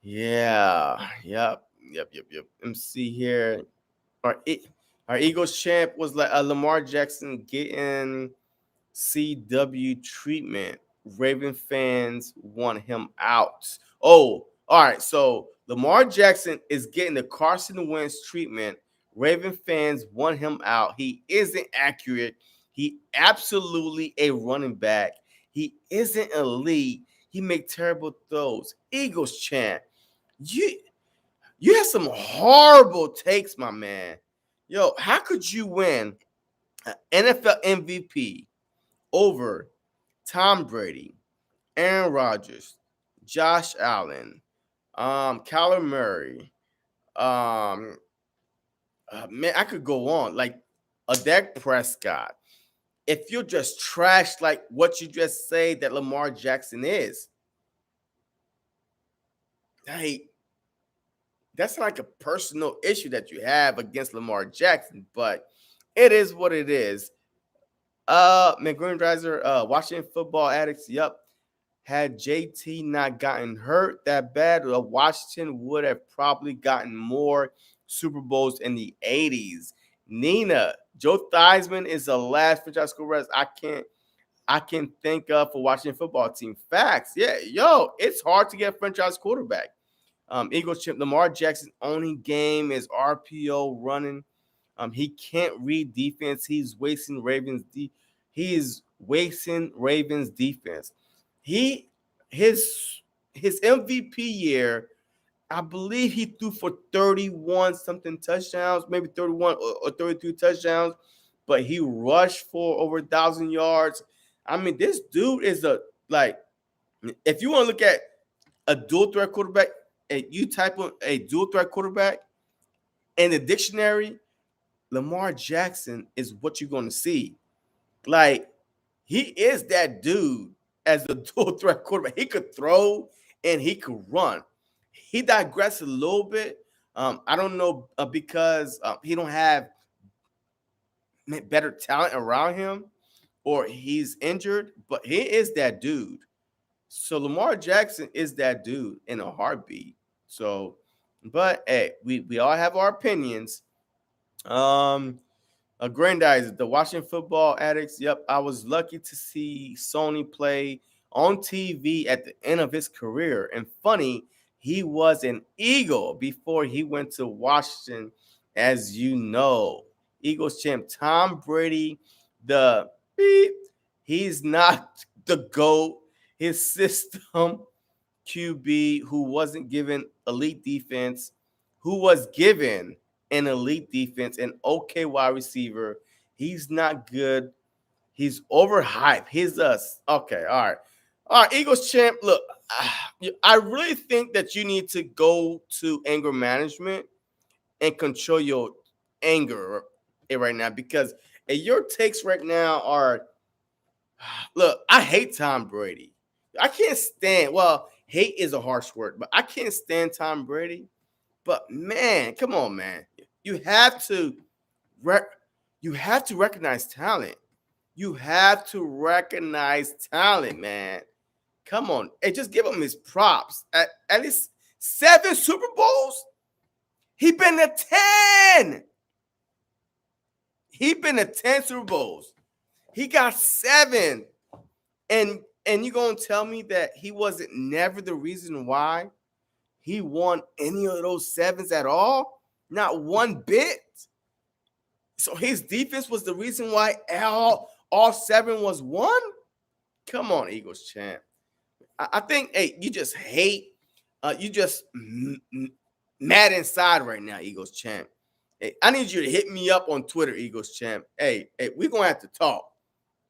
Yeah. Yep. Let me see here. Our Eagles champ was like Lamar Jackson getting CW treatment. Raven fans want him out. Oh, all right. So Lamar Jackson is getting the Carson Wentz treatment. Raven fans want him out. He isn't accurate. He absolutely a running back. He isn't elite. He make terrible throws. Eagles champ. You have some horrible takes, my man. Yo, how could you win an NFL MVP over Tom Brady, Aaron Rodgers, Josh Allen, Kyler Murray? Man, I could go on. Like a Dak Prescott. If you're just trash like what you just say that Lamar Jackson is, hey, that's like a personal issue that you have against Lamar Jackson, but it is what it is. McGrindizer, Washington Football Addicts, yep. Had JT not gotten hurt that bad, Washington would have probably gotten more Super Bowls in the 80s. Nina, Joe Theismann is the last franchise quarterback I can think of for Washington football team. Facts. Yeah, it's hard to get a franchise quarterback. Eagles champ Lamar Jackson only game is RPO running. He can't read defense. He is wasting Ravens defense. He his MVP year, I believe he threw for 31 something touchdowns, maybe 31 or 32 touchdowns, but he rushed for over 1,000 yards. I mean, this dude is if you want to look at a dual threat quarterback, you type of a dual threat quarterback in the dictionary, Lamar Jackson is what you're going to see. Like, he is that dude as a dual threat quarterback. He could throw and he could run. He digressed a little bit. I don't know because he don't have better talent around him or he's injured, but he is that dude. So Lamar Jackson is that dude in a heartbeat. So, but hey, we all have our opinions. Grandizer, the Washington Football Addicts. Yep, I was lucky to see Sony play on TV at the end of his career. And funny, he was an Eagle before he went to Washington, as you know. Eagles champ Tom Brady, the beep, he's not the GOAT. His system QB who wasn't given elite defense, who was given an elite defense, an okay wide receiver. He's not good. He's overhyped. He's us. Okay, all right. All right, Eagles champ. Look, I really think that you need to go to anger management and control your anger right now because your takes right now are look, I hate Tom Brady. I can't stand, well, hate is a harsh word, but I can't stand Tom Brady. But man, come on, man. You have to you have to recognize talent. You have to recognize talent, man. Come on. Hey, just give him his props. At least 7 Super Bowls. He been to 10. He been to 10 Super Bowls. He got 7. And you gonna tell me that he wasn't never the reason why he won any of those 7s at all? Not one bit. So his defense was the reason why all 7 was won? Come on, Eagles champ. I think, hey, you just hate, you just mad inside right now, Eagles champ. Hey, I need you to hit me up on Twitter, Eagles champ. Hey, we're going to have to talk.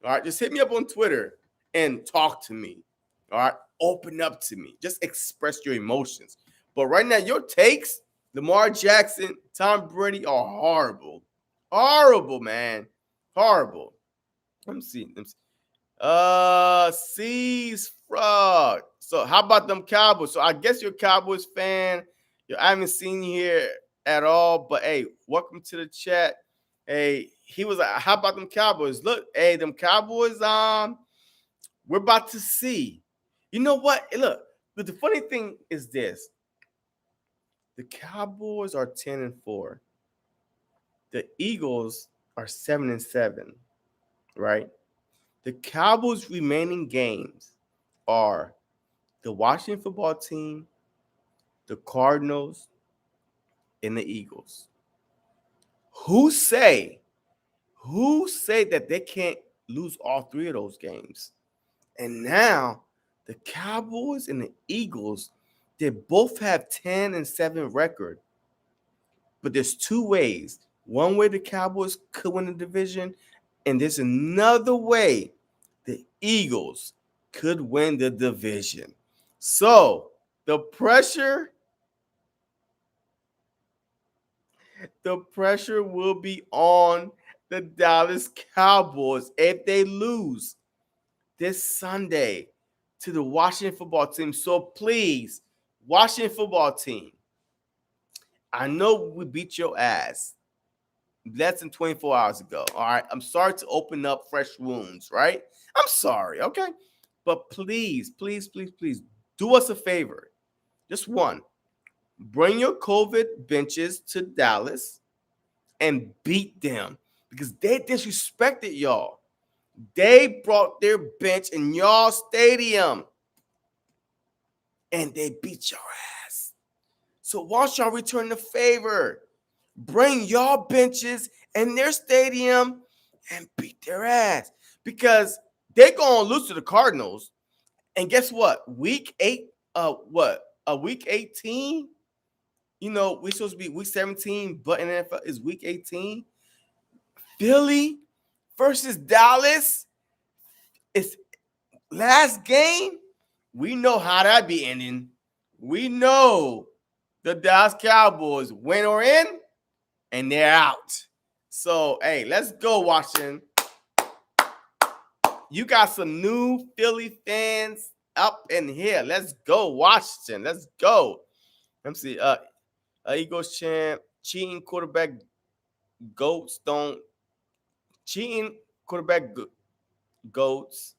All right, just hit me up on Twitter and talk to me. All right, open up to me. Just express your emotions. But right now, your takes, Lamar Jackson, Tom Brady are horrible. Horrible, man. Horrible. Let me see. Seas Frog. So how about them Cowboys? So I guess you're a Cowboys fan. I haven't seen you here at all, but hey, welcome to the chat. Hey, he was like, how about them Cowboys? Look, hey, them Cowboys, we're about to see. You know what? Look, but the funny thing is this. The Cowboys are 10-4. The Eagles are 7-7, right? The Cowboys' remaining games are the Washington football team, the Cardinals, and the Eagles. Who say that they can't lose all 3 of those games? And now the Cowboys and the Eagles, they both have 10-7 record. But there's 2 ways. One way the Cowboys could win the division, and there's another way the Eagles could win the division. So the pressure will be on the Dallas Cowboys if they lose this Sunday to the Washington football team. So please, Washington football team, I know we beat your ass less than 24 hours ago. All right. I'm sorry to open up fresh wounds, right? I'm sorry. Okay. But please, please, please, please do us a favor. Just one. Bring your COVID benches to Dallas and beat them because they disrespected y'all. They brought their bench in y'all stadium and they beat your ass. So why don't y'all return the favor? Bring y'all benches in their stadium and beat their ass because they're gonna lose to the Cardinals. And guess what? Week 18? You know, we're supposed to be week 17, but in the NFL is week 18. Philly versus Dallas. It's last game. We know how that be ending. We know the Dallas Cowboys win or in, and they're out. So, hey, let's go, Washington. You got some new Philly fans up in here. Let's go, Washington. Let's go. Let me see. Eagles champ, cheating quarterback goats don't cheating quarterback goats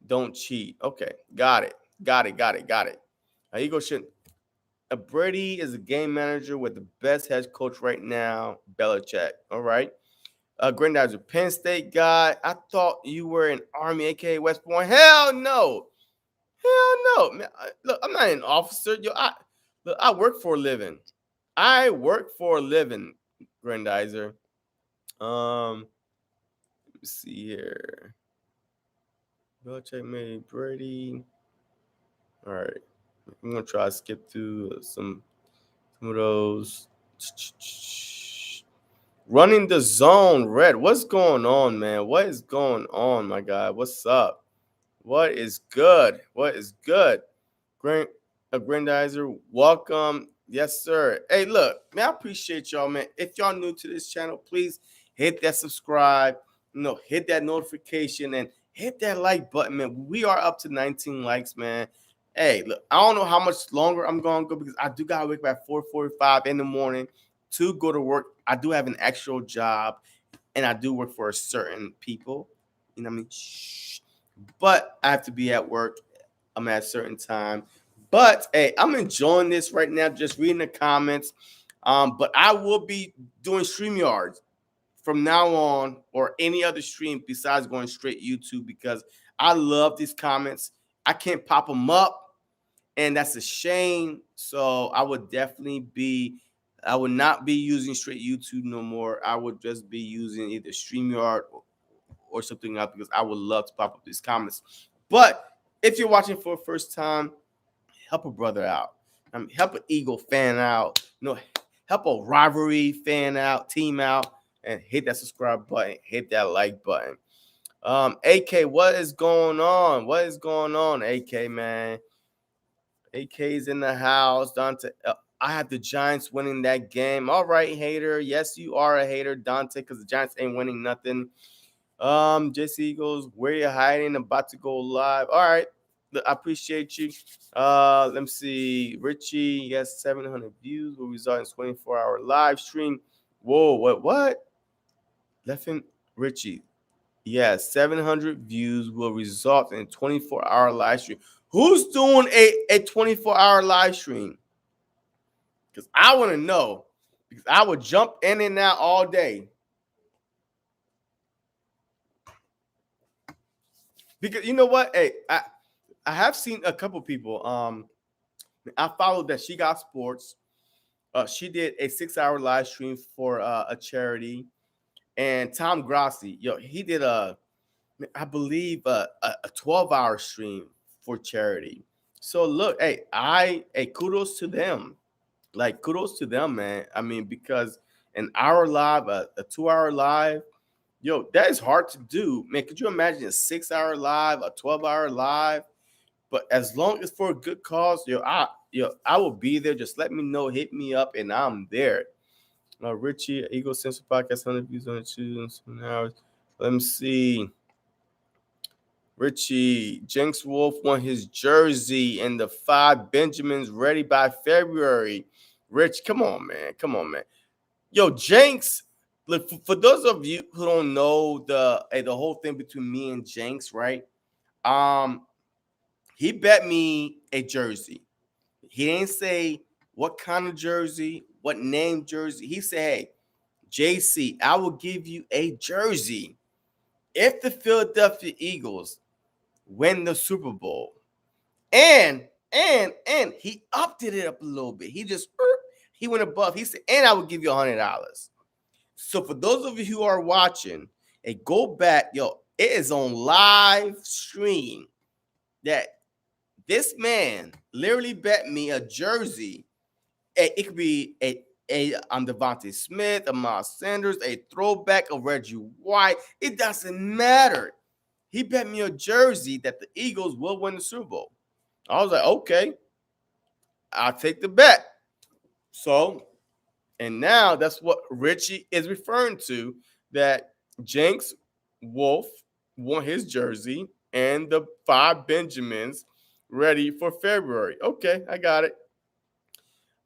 don't cheat. Okay, got it. Eagles should. Brady is a game manager with the best head coach right now, Belichick. All right. Granddad's Penn State guy. I thought you were in Army, aka West Point. Hell no. Hell no. Man, look, I'm not an officer. I work for a living. Grandizer. Let me see here. Belichick made Brady. All right. I'm gonna try to skip through some of those. Running the zone, Red. What's going on, man? What is going on, my guy? What's up? What is good? Grandizer, welcome. Yes, sir. Hey, look, man, I appreciate y'all, man. If y'all new to this channel, please hit that subscribe, hit that notification and hit that like button, man. We are up to 19 likes, man. Hey, look, I don't know how much longer I'm going to go because I do got to wake up at 4:45 in the morning to go to work. I do have an actual job and I do work for a certain people. You know what I mean? Shh. But I have to be at work. I'm at a certain time. But hey, I'm enjoying this right now, just reading the comments. But I will be doing StreamYards from now on or any other stream besides going straight YouTube because I love these comments. I can't pop them up, and that's a shame. So I would not be using straight YouTube no more. I would just be using either StreamYard or something else because I would love to pop up these comments. But if you're watching for the first time, help a brother out. Help an Eagle fan out. Help a rivalry fan out, team out, and hit that subscribe button, hit that like button. AK, what is going on? What is going on, AK, man? AK's in the house. Dante, I have the Giants winning that game. All right, hater. Yes, you are a hater, Dante, because the Giants ain't winning nothing. JC Eagles, where you hiding? About to go live. All right. I appreciate you. Let me see. Richie, yes, 700 views will result in 24-hour live stream. Whoa, what? Leffin Richie. Yeah, 700 views will result in 24-hour live stream. Who's doing a 24-hour live stream? Because I want to know. Because I would jump in and out all day. Because you know what? Hey, I have seen a couple people. I followed that She Got Sports. She did a 6-hour live stream for a charity. And Tom Grassi, he did I believe a 12-hour stream for charity. So look, hey, kudos to them. Like kudos to them, man. I mean, because an hour live, a 2-hour live, that is hard to do, man. Could you imagine a 6-hour live, a 12-hour live? But as long as for a good cause, I will be there. Just let me know, hit me up, and I'm there. Richie, Eagle Central Podcast, 100 views on 2 hours. Let me see. Richie, Jenks Wolf won his jersey and the 5 Benjamins ready by February. Rich, come on, man. Come on, man. Yo, Jenks. Look, for those of you who don't know the whole thing between me and Jenks, right? Um, he bet me a jersey. He didn't say what kind of jersey, what name jersey. He said, "Hey, JC, I will give you a jersey if the Philadelphia Eagles win the Super Bowl." And he upped it up a little bit. He went above. He said, "And I will give you $100." So for those of you who are watching, and go back, yo, it is on live stream that this man literally bet me a jersey. It could be a Devontae Smith, a Miles Sanders, a throwback of Reggie White. It doesn't matter. He bet me a jersey that the Eagles will win the Super Bowl. I was like, okay, I'll take the bet. So, and now that's what Richie is referring to, that Jenks Wolf won his jersey and the 5 Benjamins ready for February. Okay, I got it.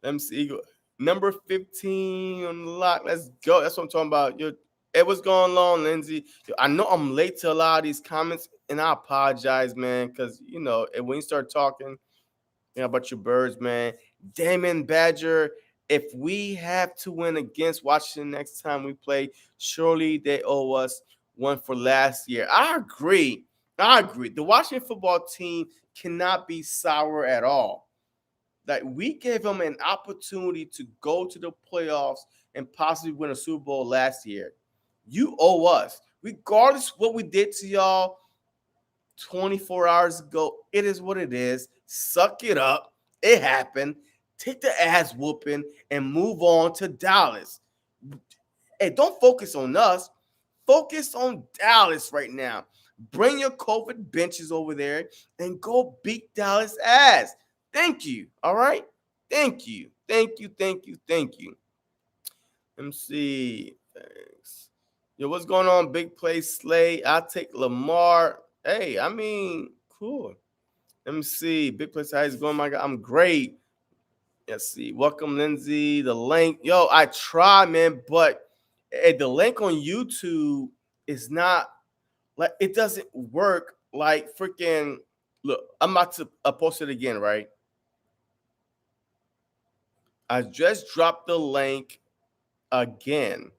Let me see. Number 15 on the lock. Let's go. That's what I'm talking about. It was going on, Lindsay. I know I'm late to a lot of these comments, and I apologize, man, because, when you start talking, about your birds, man. Damon Badger, if we have to win against Washington next time we play, surely they owe us one for last year. I agree. The Washington football team cannot be sour at all. Like, we gave them an opportunity to go to the playoffs and possibly win a Super Bowl last year. You owe us. Regardless what we did to y'all 24 hours ago, it is what it is. Suck it up. It happened. Take the ass whooping and move on to Dallas. Hey, don't focus on us. Focus on Dallas right now. Bring your COVID benches over there and go beat Dallas ass. Thank you. All right? Thank you. Thank you. Thank you. Thank you. Let me see. Thanks. Yo, what's going on? Big play Slay. I'll take Lamar. Hey, I mean, cool. Let me see. Big place. How's it going, my guy? I'm great. Let's see. Welcome, Lindsay. The link. Yo, I try, man, but the link on YouTube is not like, it doesn't work like freaking. Look, I'm about to post it again, right? I just dropped the link again,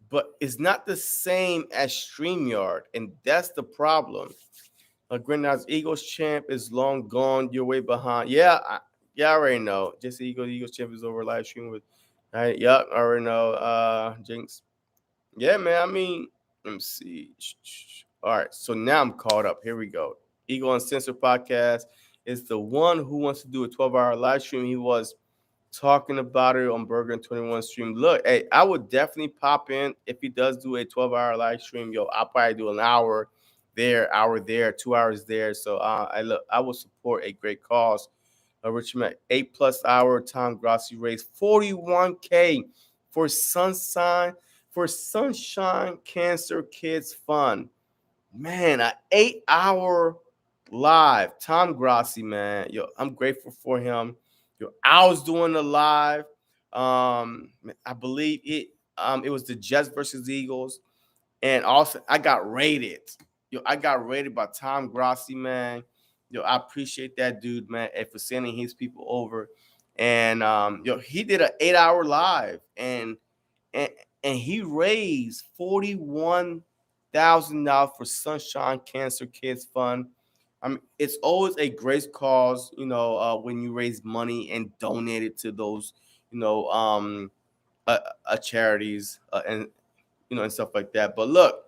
but it's not the same as StreamYard, and that's the problem. Grenadiers Eagles champ is long gone. You're way behind. Yeah, I already know. Just Eagles champ is over live stream with. Right, yep, I already know. Jinx. Yeah, man. I mean, let me see. All right, so now I'm caught up. Here we go. Eagle Uncensored podcast is the one who wants to do a 12-hour live stream. He was talking about it on Burger and 21 stream. Look, hey, I would definitely pop in if he does do a 12-hour live stream. Yo, I'll probably do an hour there, 2 hours there. So I will support a great cause. Richard Mack, 8+ hour. Tom Grossi raised $41K for Sunshine Cancer Kids Fund. Man, an 8-hour live. Tom Grossi, man. Yo, I'm grateful for him. Yo, I was doing the live. I believe it was the Jets versus the Eagles. And also, I got rated. I got rated by Tom Grossi, man. I appreciate that dude, man, for sending his people over. And he did an 8-hour live, and he raised $41,000 for Sunshine Cancer Kids Fund. I mean, it's always a great cause, when you raise money and donate it to those, charities and and stuff like that. But look,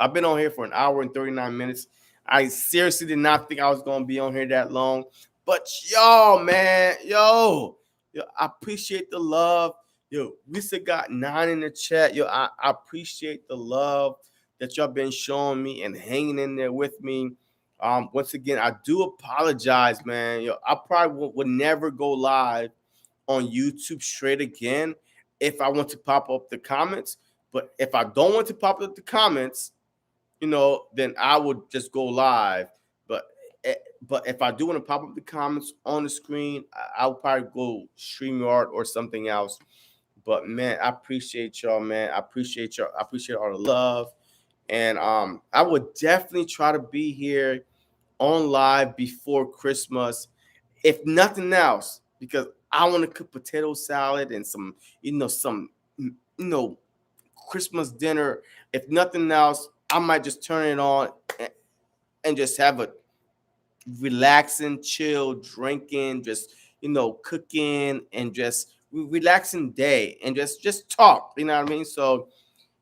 I've been on here for an hour and 39 minutes. I seriously did not think I was going to be on here that long. But y'all, man, yo, I appreciate the love. Yo, we still got 9 in the chat. Yo, I appreciate the love that y'all been showing me and hanging in there with me. Once again, I do apologize, man. Yo, I probably would never go live on YouTube straight again if I want to pop up the comments. But if I don't want to pop up the comments, then I would just go live. But if I do want to pop up the comments on the screen, I'll probably go StreamYard or something else. But man, I appreciate y'all, man. I appreciate y'all. I appreciate all the love. And I would definitely try to be here on live before Christmas, if nothing else, because I want to cook potato salad and some, Christmas dinner. If nothing else, I might just turn it on and just have a relaxing, chill, drinking, just cooking and just relaxing day and just talk. You know what I mean? So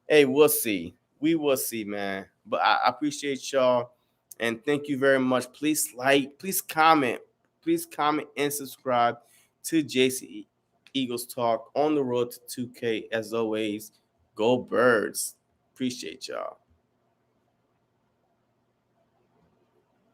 hey, we'll see. We will see, man. But I appreciate y'all and thank you very much. Please like, please comment and subscribe to JC Eagles Talk on the road to 2K. As always, go Birds. Appreciate y'all.